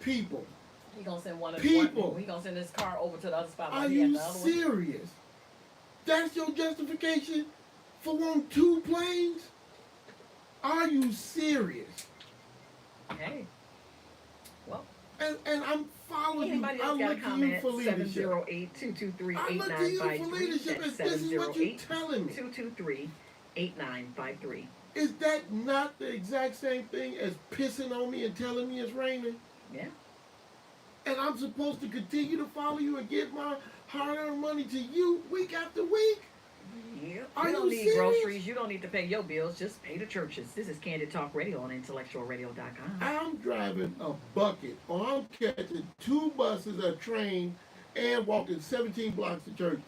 People,
He gonna send
People.
He gonna send his car over to the other spot.
are
while he at
you
the other one.
serious? That's your justification for wanting two planes? Are you serious?
Hey. Well,
And I'm following you.
anybody
I
else got a
look to you
comment?
for leadership.
708-223-8953.
I look to you for leadership. This is what you're telling me.
223-8953.
Is that not the exact same thing as pissing on me and telling me it's raining?
Yeah.
And I'm supposed to continue to follow you and give my hard-earned money to you week after week?
Yep.
Are
You don't
you
need
serious?
groceries. You don't need to pay your bills. Just pay the churches. This is Candid Talk Radio on IntellectualRadio.com.
I'm driving a bucket, or I'm catching 2 buses, a train, and walking 17 blocks to church.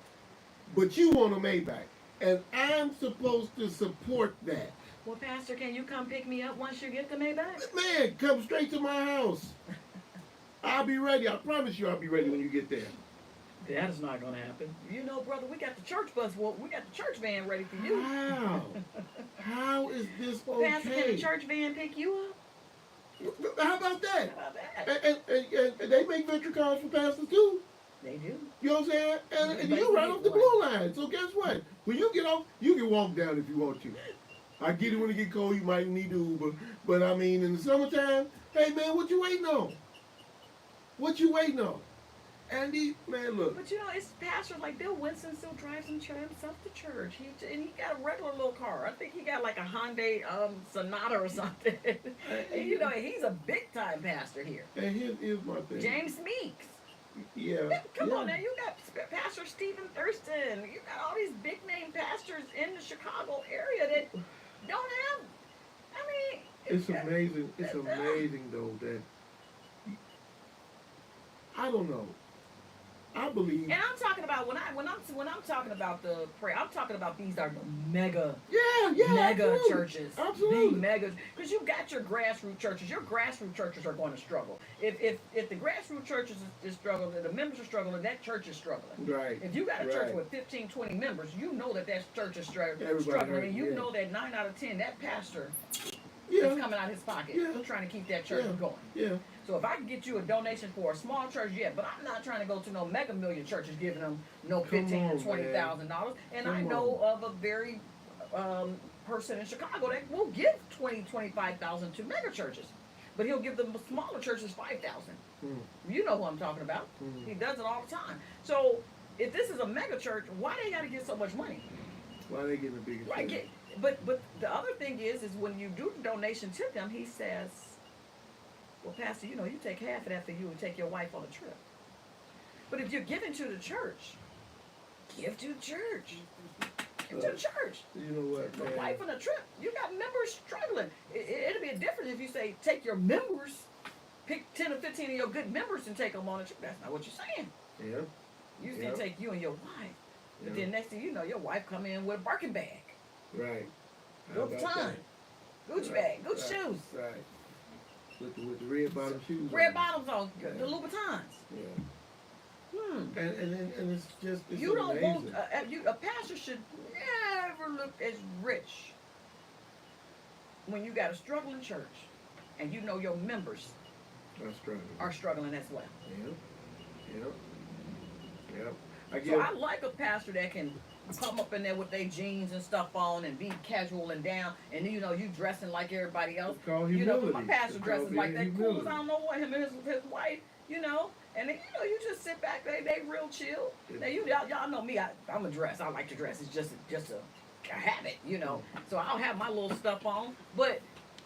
But you want a Maybach. And I'm supposed to support that.
Well, Pastor, can you come pick me up once you get the Maybach?
Man, come straight to my house. I'll be ready. I promise you I'll be ready when you get there.
That is not going to happen. You know, brother, we got the church bus. Well, we got the church van ready for you.
How? How is this
Well,
okay?
Pastor, can the church van pick you up?
How about that?
How about that?
And they make venture cards for pastors too.
They do.
You know what I'm saying? And you right off the blue line. So guess what? When you get off, you can walk down if you want to. I get it when it get cold, you might need to Uber. But I mean, in the summertime, hey man, what you waiting on? What you waiting on? Andy, man, look.
But you know, it's pastors like Bill Winston still drives himself to church. He got a regular little car. I think he got like a Hyundai Sonata or something. And, you know, he's a big time pastor here.
And here's my thing.
James Meeks.
Yeah.
Come on now, you got Pastor Stephen Thurston. You got all these big name pastors in the Chicago area that don't have. I mean,
It's amazing. It's amazing though that I don't know. I believe.
and I'm talking about when I'm talking about the prayer, I'm talking about these are the mega
Yeah,
mega
absolutely.
churches,
Absolutely.
big mega, because you got your grassroots churches. Your grassroots churches are going to struggle. If the grassroots churches is struggling, the members are struggling, that church is struggling.
Right.
If you got a church
Right.
with 15, 20 members, you know that church is
Everybody
struggling,
hurt,
and you
yeah.
know that 9 out of 10, that pastor
Yeah.
is coming out of his pocket,
Yeah.
trying to keep that church
Yeah.
going.
Yeah.
So if I can get you a donation for a small church, yeah, but I'm not trying to go to no mega million churches giving them no
Come
$15,000
on,
to $20,000. And I
Come
know of a very person in Chicago that will give $20,000 to $25,000 to mega churches, but he'll give the smaller churches $5,000.
Mm.
You know who I'm talking about.
Mm.
He does it all the time. So if this is a mega church, why they got to get so much money?
Why are they getting the biggest?
Right.
church?
But the other thing is when you do the donation to them, he says, well, Pastor, you know, you take half of that for you and take your wife on a trip. But if you're giving to the church, give to the church. Give to the church.
You know what,
The
man?
wife on a trip. You got members struggling. It'll be a difference if you say, take your members, pick 10 or 15 of your good members and take them on a trip. That's not what you're saying.
Yeah.
You
Yeah.
say take you and your wife. But
Yeah.
then next thing you know, your wife come in with a Birkin bag.
Right. How
Good
about
time. Gucci
Right.
bag, good
Right.
shoes.
Right. With the red bottom shoes.
Red
on.
bottoms on,
Yeah.
the Louboutins.
Yeah.
Hmm.
And it's just it's
You don't
amazing.
want a pastor should never look as rich when you got a struggling church and you know your members
I'm struggling.
are struggling as well.
Yep. Yep. I
So I like a pastor that can come up in there with their jeans and stuff on and be casual and down, and you know you dressing like everybody else.
It's called
You know,
humility.
but my pastor
It's
dresses
called
like that.
being
Cool as
humility.
I don't know what him and his wife, you know. And then, you know, you just sit back, they real chill. Now y'all know me, I'm a dress. I like to dress. It's just a habit, you know. So I'll have my little stuff on. But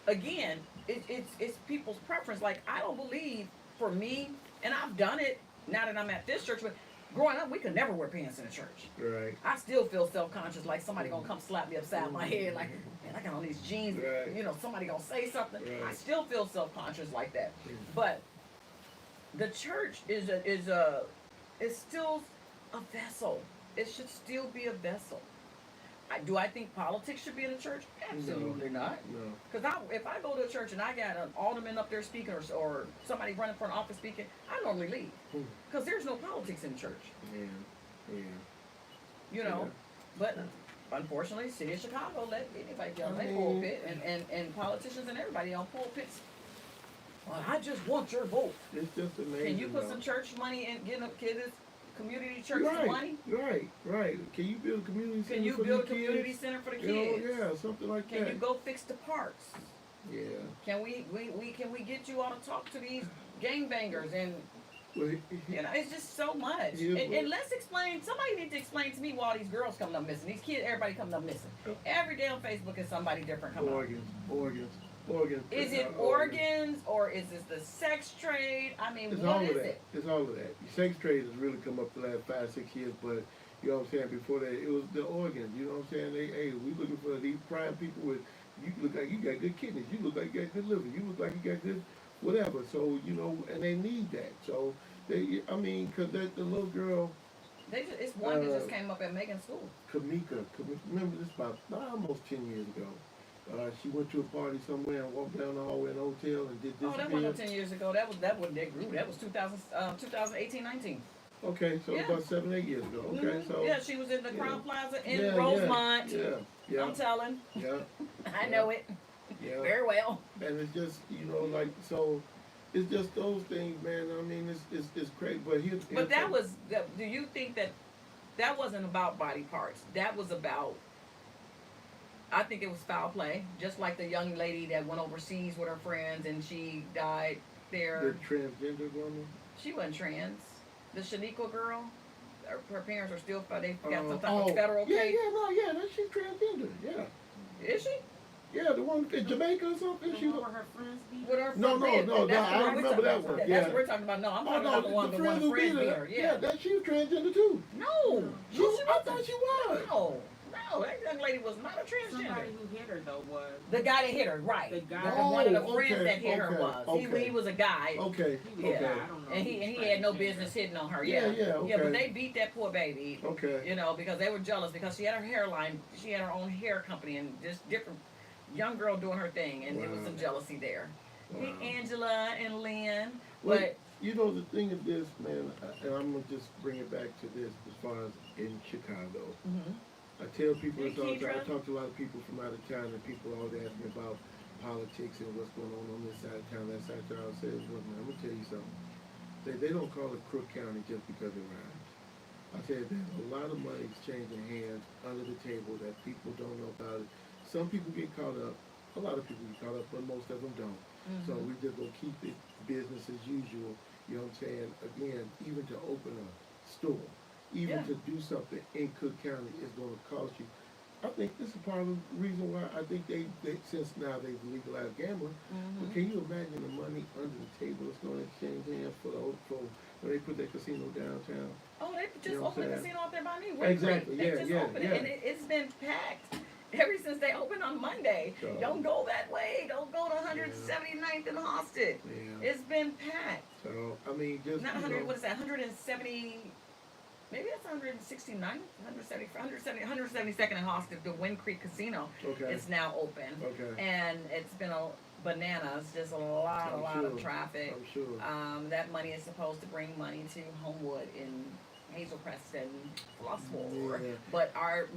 again, it's people's preference. Like I don't believe for me, and I've done it now that I'm at this church, but growing up we could never wear pants in the church.
Right.
I still feel self-conscious, like somebody gonna come slap me upside my head, like, man, I got on these jeans,
Right.
you know, somebody gonna say something.
Right.
I still feel self-conscious like that.
Mm.
But the church is still a vessel. It should still be a vessel. Do I think politics should be in the church? Absolutely not.
No.
Because if I go to a church and I got an alderman up there speaking or somebody running for an office speaking, I normally leave.
Hmm.
Because there's no politics in church.
Yeah.
You know,
Yeah.
but unfortunately, city of Chicago let anybody get on
I
their
mean-
pulpit, and politicians and everybody on pulpits. Well, I just want your vote.
It's just amazing.
Can you put
though.
some church money in, get this community church
Right.
money?
Right. Can you build a community center
Can you
for
build a
the
community
kids?
center for the
You know,
kids?
yeah, something like
Can
that.
you go fix the parks?
Yeah.
Can we get you all to talk to these gangbangers and
Well,
You know, it's just so much. And let's explain. Somebody needs to explain to me why all these girls coming up missing. These kids, everybody coming up missing. Every day on Facebook is somebody different coming
organs.
Is it organs or is this the sex trade? I mean,
It's
what
all
is
of that.
it?
It's all of that. Sex trade has really come up the last 5-6 years, but you know what I'm saying. Before that, it was the organs. You know what I'm saying? Hey, we looking for these prime people with. You look like you got good kidneys. You look like you got good liver. You look like you got good whatever. So you know, and they need that. So they, I mean, cause that the little girl.
It's one that just came up at Megan's school.
Kamika, remember this about almost 10 years ago. She went to a party somewhere and walked down the hallway in a hotel and did this.
Oh, that wasn't 10 years ago. That wasn't that group. That was 2018, 19.
Okay, so
Yeah.
about 7-8 years ago. Okay,
Mhm.
so
Yeah, she was in the Crown Plaza in
yeah,
Rosemont.
Yeah.
I'm telling.
Yeah.
I know it
Yeah.
very well.
And it's just like so. It's just those things, man. I mean, it's crazy. But here's
But do you think that wasn't about body parts? That was about, I think it was foul play. Just like the young lady that went overseas with her friends and she died there.
the transgender woman.
She wasn't trans. The Shaniqua girl, her parents are still, they got some type of federal case.
She's transgender. Yeah.
Is she?
Yeah, the one in Jamaica or something. She was.
her friends be?
With her
No,
friends.
I
That's the one we're
remember
talking
that
about.
one.
That's
Yeah.
what we're talking about. No, I'm
Oh
talking
no,
about the one
friends who
friends
beat
beat
her.
her.
Yeah, that she was transgender too.
No,
She, I thought she was.
No, that young lady was not a transgender.
Somebody who hit her though was.
The guy that hit her, right?
The guy.
One of the
Oh,
friends
okay,
that hit her
okay,
was.
okay.
He was a guy.
Okay.
He was
Okay.
I don't know.
And he had no business hitting on her. Yeah.
Yeah,
Yeah, but
okay.
they beat that poor baby.
Okay.
You know, because they were jealous because she had her hairline, she had her own hair company and just different young girl doing her thing, and there was some jealousy there.
Wow.
Hey, Angela and Lynn,
Well,
but
you know the thing is this, man, and I'm gonna just bring it back to this as far as in Chicago.
mhm.
I tell people,
Hey,
I
Keitra.
talk to a lot of people from out of town, and people always ask me about politics and what's going on this side of town, that side of town. I say, look, man, I'm gonna tell you something. They don't call it Crook County just because it rhymes. I said there's a lot of money exchanging hands under the table that people don't know about it. Some people get caught up. A lot of people get caught up, but most of them don't. So we just gonna keep it business as usual. You know what I'm saying? Again, even to open a store, even
Yeah.
to do something in Cook County is gonna cost you. I think this is part of the reason why I think they since now they've legalized gambling. But can you imagine the money under the table that's going to exchange hands for when they put that casino downtown?
Oh, they just
You know what
opened a
I'm saying?
casino out there by me.
Exactly,
They
yeah,
just
yeah,
opened
yeah.
it, and it's been packed ever since they opened on Monday.
So-
Don't go that way. Don't go to 179th and Hosted.
Yeah.
It's been packed.
So I mean, just
Not
you
100.
know,
What is that? 170. Maybe that's 169th, 172nd and Hosted. The Wind Creek Casino
okay,
is now open,
okay,
and it's been a bananas. Just a lot
I'm
of
sure.
traffic.
I'm sure.
That money is supposed to bring money to Homewood in Hazel Crest and Flossmoor.
Yeah.
But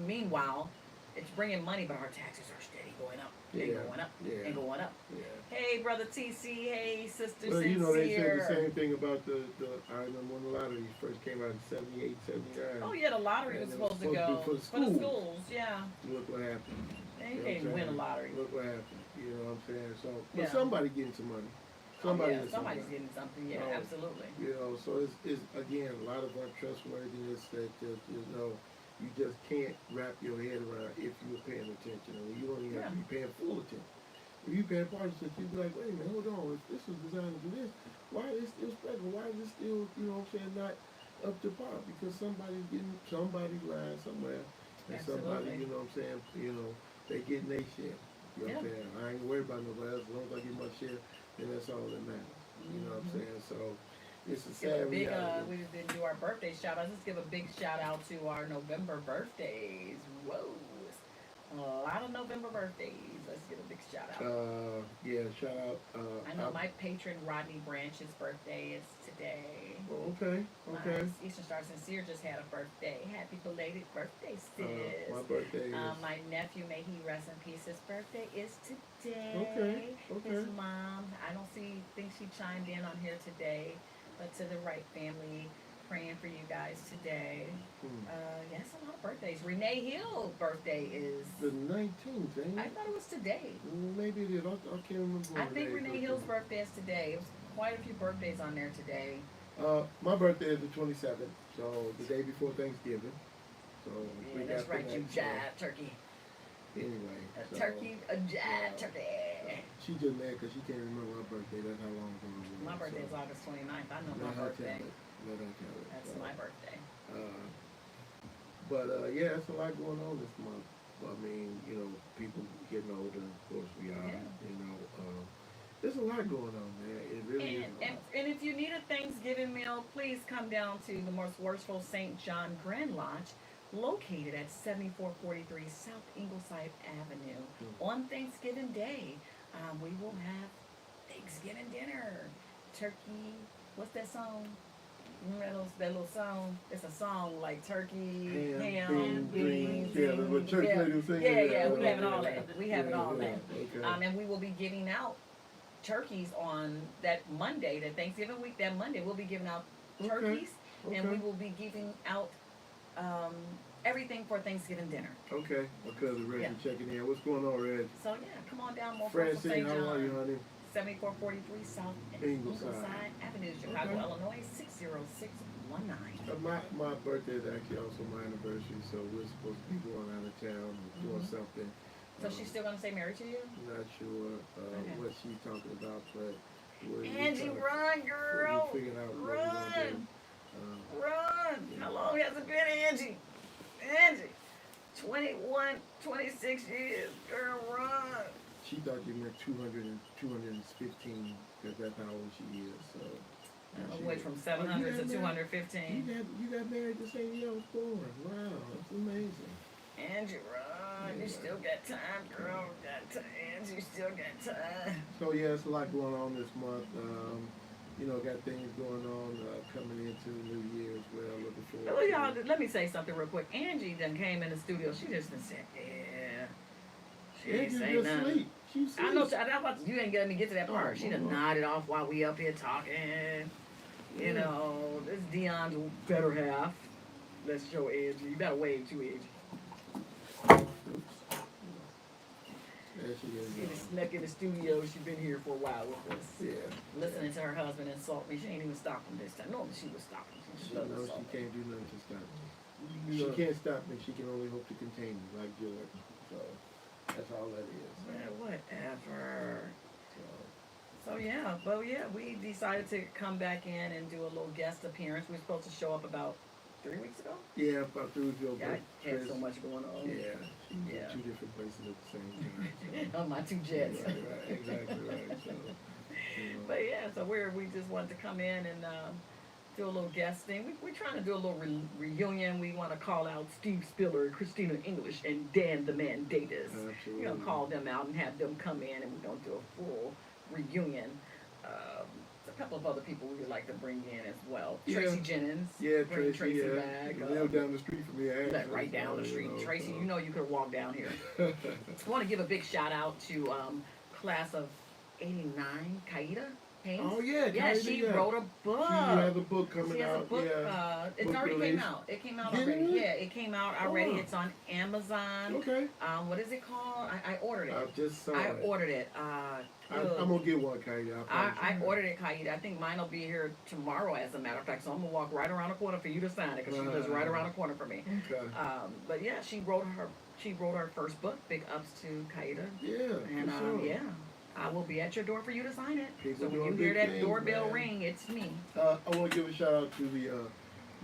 meanwhile, it's bringing money, but our taxes are steady going up. They're
Yeah.
going up.
Yeah.
They're going up.
Yeah.
Hey, brother TC. Hey, sister
Well,
Sincere.
you know, they said the same thing about the I remember when the lottery first came out in 78, 79.
Oh yeah, the lottery was
And it was
supposed to
supposed to
go
be for the
the
schools.
schools. Yeah,
Look what happened.
they
You know
can't even
what
win a
I'm saying?
lottery.
Look what happened. You know what I'm saying? So, but
Yeah.
somebody getting some money. Somebody getting some
Somebody's
money.
getting something. Yeah,
No.
absolutely.
You know, so it's again a lot of untrustworthiness that just you just can't wrap your head around if you're paying attention. I mean, you don't even have to be paying full attention. If you paying partial attention, you be like, wait a minute, hold on. If this was designed to do this, why is it still special? Why is it still, you know what I'm saying, not up to par? Because somebody's lying somewhere, and somebody,
Absolutely.
you know what I'm saying, they getting their share. You know what I'm saying? I ain't worried about nobody else. As long as I get my share, then that's all that matters. You know what I'm saying? So it's a
Give a
sad
big,
reality.
we didn't do our birthday shout outs. Let's give a big shout out to our November birthdays. Whoa. A lot of November birthdays. Let's give a big shout out.
Yeah, shout out.
I know my patron Rodney Branch's birthday is today.
Okay.
Eastern Star Sincere just had a birthday. Happy belated birthday, sis.
My birthday is.
My nephew, may he rest in peace. His birthday is today.
Okay.
His mom, I don't think she chimed in on here today, but to the right family, praying for you guys today. Yes, a lot of birthdays. Renee Hill's birthday is.
The 19th, ain't
I
it?
thought it was today.
Maybe it is. I can't remember.
I think Renee Hill's birthday is today. It was quite a few birthdays on there today.
My birthday is the 27th, so the day before Thanksgiving. So we
Yeah, that's
got
right,
the
you
next,
jive turkey.
Anyway,
A
so,
turkey, a jive turkey.
She just mad because she can't remember her birthday. That's how long ago it was.
My birthday is
so,
August 29th. I know
let
my
her
birthday.
tell it. Let her tell it.
That's
so,
my birthday.
But yeah, it's a lot going on this month. I mean, you know, people getting older. Of course, we are.
Yeah.
You know, there's a lot going on, man. It really is.
And if you need a Thanksgiving meal, please come down to the most worshipful St. John Grand Lodge, located at 7443 South Ingleside Avenue. On Thanksgiving Day, we will have Thanksgiving dinner. Turkey, what's that song? Remember that little song? It's a song like turkey, ham, beans.
Yeah, the church lady was singing.
Yeah, we having all that. We having all that.
Okay.
And we will be giving out turkeys on that Monday, that Thanksgiving week, that Monday. We'll be giving out turkeys, and we will be giving out everything for Thanksgiving dinner.
Okay, my cousin Reggie checking in. What's going on, Reggie?
So yeah, come on down, more
Francine,
St.
how are you,
John,
honey?
7443 South Ingleside Avenue, Chicago, Illinois 60619.
My birthday is actually also my anniversary, so we're supposed to be going out of town and doing something.
So she's still gonna say married to you?
Not sure what she's talking about, but
Angie, run, girl!
We're figuring out what we're gonna do.
Run! How long has it been, Angie? Angie, 21, 26 years, girl, run!
She thought you meant 200 and 215, because that's how old she is, so.
I went from 700 to 215.
You got married the same year I was born. Wow, that's amazing.
Angie, run. You still got time, girl. Angie, still got time.
So yeah, it's a lot going on this month. You know, got things going on coming into the new year as well. Looking forward.
Well, y'all, let me say something real quick. Angie done came in the studio. She just done said, yeah. She ain't
Angie's
say
just
nothing.
sleep. She's sleep.
I know. You ain't letting me get to that part. She done nodded off while we up here talking. You know, this is Dion's better half. Let's show Angie. You better wave to Angie.
There she is.
She just snuck in the studio. She's been here for a while with us.
Yeah.
Listening to her husband insult me. She ain't even stopping this time. Normally she was stopping.
She knows she can't do nothing to stop me.
You
She
know,
can't stop me. She can only hope to contain me, like Jordan. So that's all that is.
man, whatever.
So,
So yeah, we decided to come back in and do a little guest appearance. We were supposed to show up about 3 weeks ago.
yeah, about through Joe.
Yeah, I had so much going on.
Yeah, she's
Yeah.
in two different places at the same time. So.
On my two jets.
Right, exactly right. So, you know.
But yeah, so we just wanted to come in and do a little guesting. We're trying to do a little reunion. We want to call out Steve Spiller, Christina English, and Dan the Man Davis.
Absolutely.
We're gonna call them out and have them come in, and we're gonna do a full reunion. A couple of other people we would like to bring in as well.
Yeah.
Tracy Jennings.
Yeah,
Bring
Tracy,
Tracy
yeah.
back.
You live down the street from me, actually.
Right down the
so,
street.
you know,
Tracy,
so.
you know you could walk down here. I want to give a big shout out to class of '89, Kaida Haynes.
Oh yeah,
Yeah,
Kaida,
she
yeah.
wrote a book.
She has a book coming
She has
out.
a book.
Yeah.
It
Book
already
release.
came out. It came out
Did
already.
it?
Yeah, it came out already.
Oh.
It's on Amazon.
Okay.
What is it called? I ordered it.
I just saw
I
it.
ordered it.
I'm gonna get one, Kaida.
I ordered it, Kaida. I think mine will be here tomorrow, as a matter of fact. So I'm gonna walk right around the corner for you to sign it, because she lives right around the corner for me.
Okay.
But yeah, she wrote her first book. Big ups to Kaida.
Yeah.
And
for sure.
yeah, I will be at your door for you to sign it.
People
So when
doing
you hear
big
that
things,
doorbell
man.
ring, it's me.
I want to give a shout out to the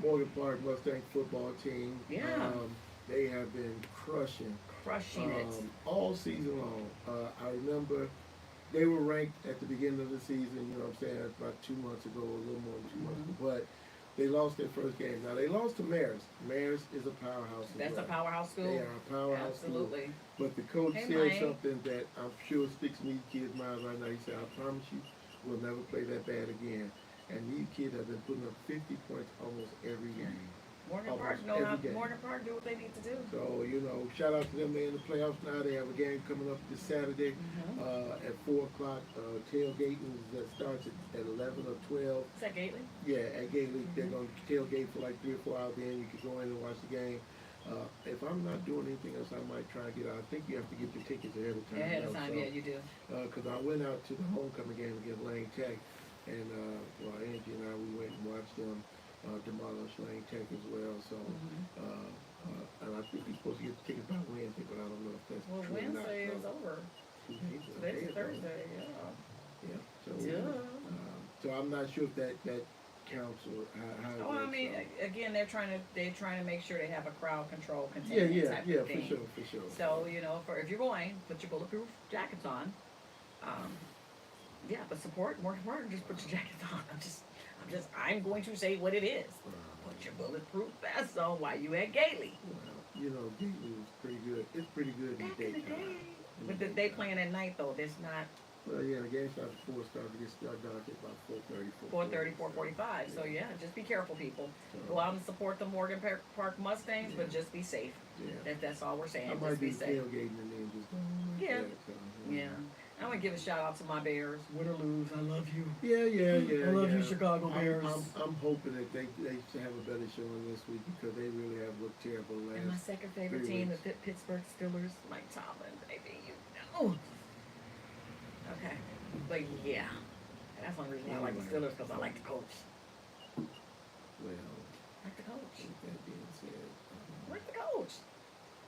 Morgan Park Mustang football team.
Yeah.
They have been crushing
Crushing it.
all season long. I remember they were ranked at the beginning of the season, you know what I'm saying, about 2 months ago, a little more than 2 months ago. But they lost their first game. Now, they lost to Marist. Marist is a powerhouse as
That's
well.
a powerhouse school.
They are a powerhouse school.
Absolutely.
But the coach
Hey,
said
Mike.
something that I'm sure sticks in these kids' minds right now. He said, I promise you, we'll never play that bad again. And these kids have been putting up 50 points almost every game.
Morgan
Almost
Park know
every
how.
game.
Morgan Park do what they need to do.
So, you know, shout out to them. They're in the playoffs now. They have a game coming up this Saturday at 4 o'clock. Tailgating that starts at 11 or 12.
Is that Gately?
Yeah, at Gately. They're going to tailgate for like 3 or 4 hours. Then you can go in and watch the game. If I'm not doing anything else, I might try and get out. I think you have to get your tickets ahead of time.
Ahead of
now,
time,
so,
yeah, you do.
because I went out to the homecoming game against Lane Tech, and well, Angie and I, we went and watched them demolish Lane Tech as well. So, and I think we're supposed to get the tickets by Wednesday, but I don't know if that's
Well,
true or not.
Wednesday
So,
is over.
Today's
Today's Thursday, yeah.
Yeah. So,
Yeah.
so I'm not sure if that counts or how it
Oh, I
works,
mean,
so.
again, they're trying to make sure they have a crowd control
Yeah,
containment type
yeah,
of
for
thing.
sure.
So, you know, if you're going, put your bulletproof jackets on. Yeah, but support, more important, just put your jackets on. I'm going to say what it is. Put your bulletproof vest on while you at Gately.
Well, you know, Gately was pretty good. It's pretty good in
Back
the
in the
daytime.
day. But they playing at night, though. There's not
Well, yeah, the game starts at 4, starts to get dark at about 4:30.
4:30, 4:45. So, yeah, just be careful, people.
So,
Go out and support the Morgan Park Mustangs, but just be safe.
yeah.
That's all we're saying.
I
Just
might
be
be
safe.
tailgating and then just
Yeah.
So,
Yeah. I want to give a shout out to my Bears. Win or lose, I love you.
Yeah.
I love you, Chicago Bears.
I'm hoping that they should have a better showing this week because they really have looked terrible
And my
last.
second favorite
3
team,
weeks.
the Pittsburgh Steelers. Mike Tomlin, baby, you know. Okay, but yeah, and that's one reason I like the Steelers because I like the coach.
Well,
I like the coach.
with that being said,
I like the coach.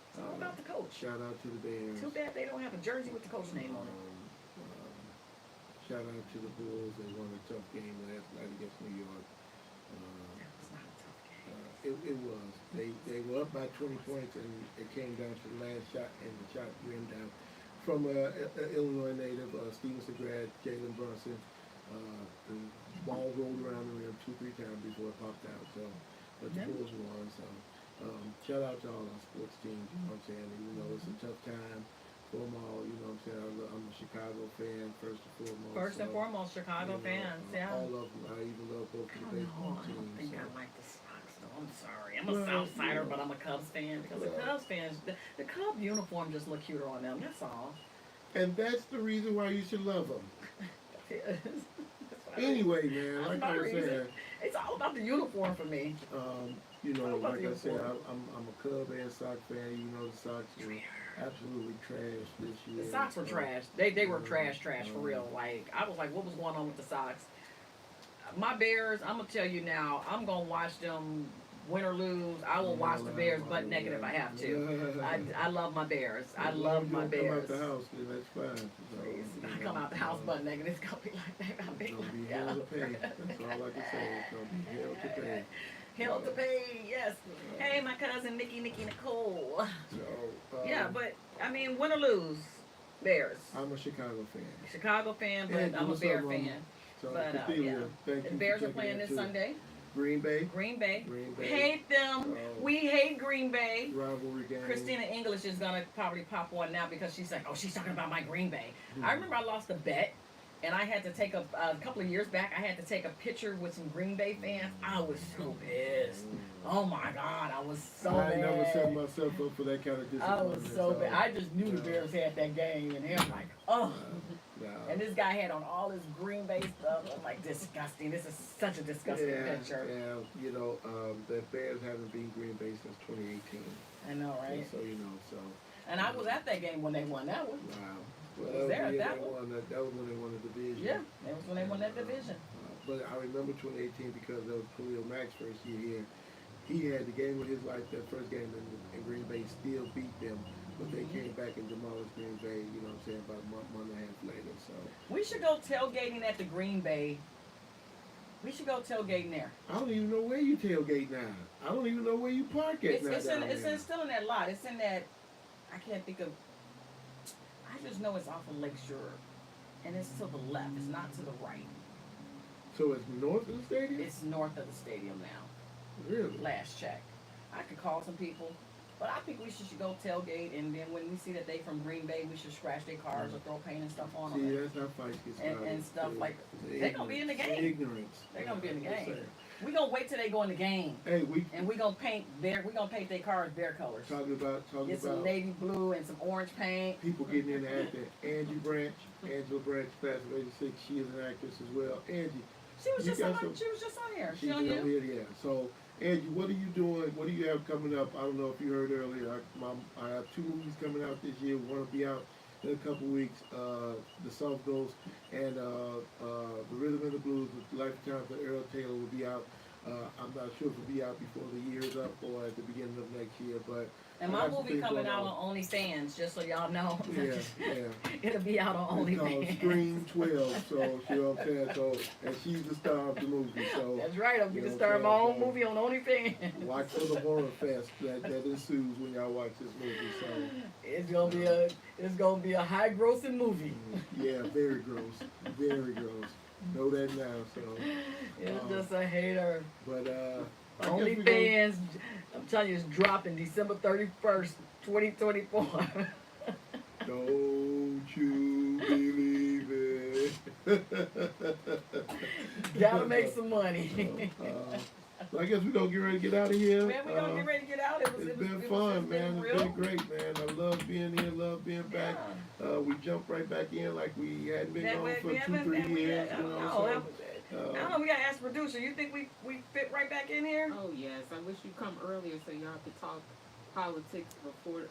It's all about the coach.
shout out to the Bears.
Too bad they don't have a jersey with the coach name on it.
Shout out to the Bulls. They won a tough game last night against New York.
That was not a tough game.
It was. They were up by 20 points, and it came down to the last shot, and the shot rimmed out from Illinois native, Stevenson grad, Jalen Brunson. The ball rolled around the rim 2-3 times before it popped out. So, but the
Yeah.
Bulls won. So, shout out to all our sports teams. You know what I'm saying? Even though it's a tough time for them all, you know what I'm saying? I'm a Chicago fan first and foremost.
First and
so,
foremost, Chicago
you know,
fans, yeah.
All of them. I even love both of the baseball
I don't
teams.
think
So.
I like the Sox though. I'm sorry. I'm a
Well,
Southsider,
yeah.
but I'm a Cubs fan because the
Well.
Cubs fans, the Cub uniform just look cuter on them. That's all.
And that's the reason why you should love them.
That's what I mean.
Anyway, man,
That's
like
my
I was
reason.
saying,
It's all about the uniform for me.
you know,
What about
like
the
I said,
uniform?
I'm a Cub and Sox fan. You know, the Sox were absolutely trash this year.
The Sox were trash. They were trash for real. Like I was like, what was going on with the Sox? My Bears, I'm gonna tell you now. I'm gonna watch them win or lose. I will watch the Bears butt naked if I have to. I love my Bears. I love my Bears.
Come out the house, then that's fine. So,
Please,
you
I
know,
come out the house butt naked. It's gonna be like that.
It's gonna be hell to pay. That's all I can say. It's gonna be hell to pay.
Hell to pay, yes. Hey, my cousin Nikki Nicole.
So,
Yeah, but I mean, win or lose, Bears.
I'm a Chicago fan.
Chicago fan, but
Hey,
I'm a
what's
Bear
up, Mama?
fan.
So,
But,
Cecilia,
yeah.
thank
The
you
Bears
for
are playing
checking
this
in, too.
Sunday.
Green Bay,
Green Bay.
Green Bay.
Hate them.
Oh.
We hate Green Bay.
rivalry game.
Christina English is gonna probably pop one now because she's like, oh, she's talking about my Green Bay.
Hmm.
I remember I lost a bet, and I had to take a couple of years back. I had to take a picture with some Green Bay fans. I was so pissed. Oh my God, I was so
I
bad.
ain't never set myself up for that kind of disappointment.
I was so bad. I just knew the Bears had that game, and I'm like, oh.
No.
And this guy had on all his Green Bay stuff. I'm like, disgusting. This is such a disgusting picture.
Yeah, you know, the Bears haven't beat Green Bay since 2018.
I know, right?
So, you know, so.
And I was at that game when they won that one.
Wow.
Was
Well,
there at
yeah,
that
they
one?
won that was when they won the division.
Yeah, that was when they won that division.
But I remember 2018 because that was Khalil Mack's first year here. He had the game of his life that first game, and Green Bay still beat them. But they came back and demolished Green Bay, you know what I'm saying, about a month and a half later. So
We should go tailgating at the Green Bay. We should go tailgating there.
I don't even know where you tailgate now. I don't even know where you park at now.
It's still in that lot. It's in that, I can't think of, I just know it's off of Lakeshore. And it's to the left. It's not to the right.
So it's north of the stadium?
It's north of the stadium now.
Really?
Last check. I could call some people. But I think we should go tailgate, and then when we see that they from Green Bay, we should scratch their cars or throw paint and stuff on
See,
them.
that's how fights get started.
And stuff
It's
like
the
they gonna be in the
ignorance.
game.
Ignorance.
They're gonna be in the
That's
game.
it.
We gonna wait till they go in the game,
Hey, we
and we gonna paint their their cars their colors.
talking about
Get some
about
navy blue and some orange paint.
people getting into acting. Angela Branch passed away at 86. She is an actress as well. Angie,
She was
You
just
got
on.
some-
She was just on here.
she's
She on
down
you?
here, yeah. So, Angie, what are you doing? What do you have coming up? I don't know if you heard earlier. I have 2 movies coming out this year. One will be out in a couple weeks. The Soft Ghost and the Rhythm and the Blues with Lifetime of Earl Taylor will be out. I'm not sure if it'll be out before the year's up or at the beginning of next year, but
And my movie coming out on OnlyFans, just so y'all know.
yeah.
It'll be out on
It's called
OnlyFans.
Scream 12, so you know what I'm saying? So, and she's the star of the movie, so
That's right, I'll be
You
the
know
star of my
what I'm
own
saying?
movie on OnlyFans.
watch for the horror fest that ensues when y'all watch this movie. So,
It's gonna be a high grossing movie.
yeah, very gross, very gross. Know that now. So,
It's just a hater.
but I guess we
OnlyFans, I'm telling you, it's dropping December 31st, 2024.
don't you believe it?
Gotta make some money.
So I guess we're gonna get ready to get out of here.
Man, we're gonna get ready to get out.
It's been fun, man. It's been great, man. I love being here, love being back. We jumped right back in like we hadn't been gone for 2-3 years. You know,
I don't know, we gotta ask the producer. You think we fit right back in here?
Oh yes, I wish you'd come earlier so y'all could talk politics before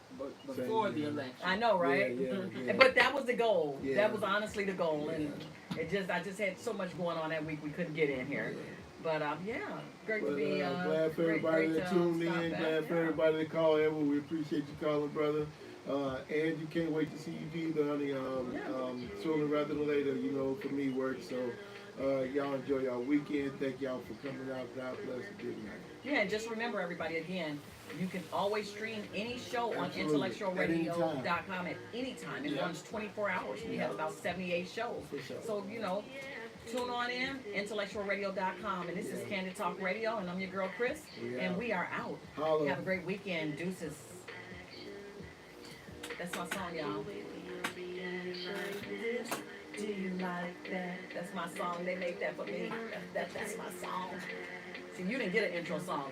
Same
the
here.
election.
I know, right?
Yeah.
But that was the goal.
Yeah.
That was honestly the goal, and I just had so much going on that week we couldn't get in here. But yeah, great to be.
Glad for everybody that tuned in. Glad for everybody that called in. We appreciate you calling, brother. And you can't wait to see you either, honey. Sooner rather than later, you know, for me works. So y'all enjoy y'all weekend. Thank y'all for coming out. God bless and good night.
Yeah, and just remember, everybody, again, you can always stream any show on
Absolutely.
IntellectualRadio.com at any time. It runs 24 hours. We have about 78 shows.
For sure.
So, you know, tune on in, IntellectualRadio.com. And this is Candid Talk Radio, and I'm your girl, Chris. And we are out.
Holla.
Have a great weekend. Deuces. That's my song, y'all. Do you like that? That's my song. They made that for me. That's my song. See, you didn't get an intro song.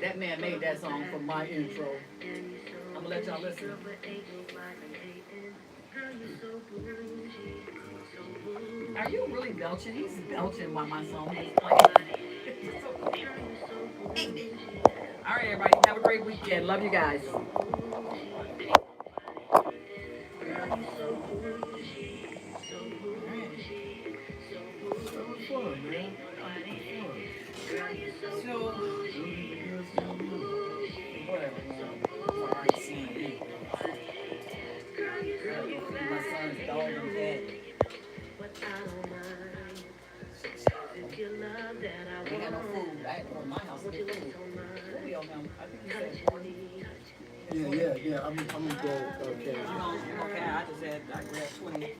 That man made that song for my intro. I'm gonna let y'all listen. Are you really belching? He's belching while my song is playing. All right, everybody. Have a great weekend. Love you guys.
That was fun, man.
So, whatever, man. Alright, seeing you. My son's dog and cat. We got no food. I had to go to my house and get food. We'll be on them. I think you said 40.
Yeah. I'm gonna go. Okay.
Okay, I just had, I grabbed 20.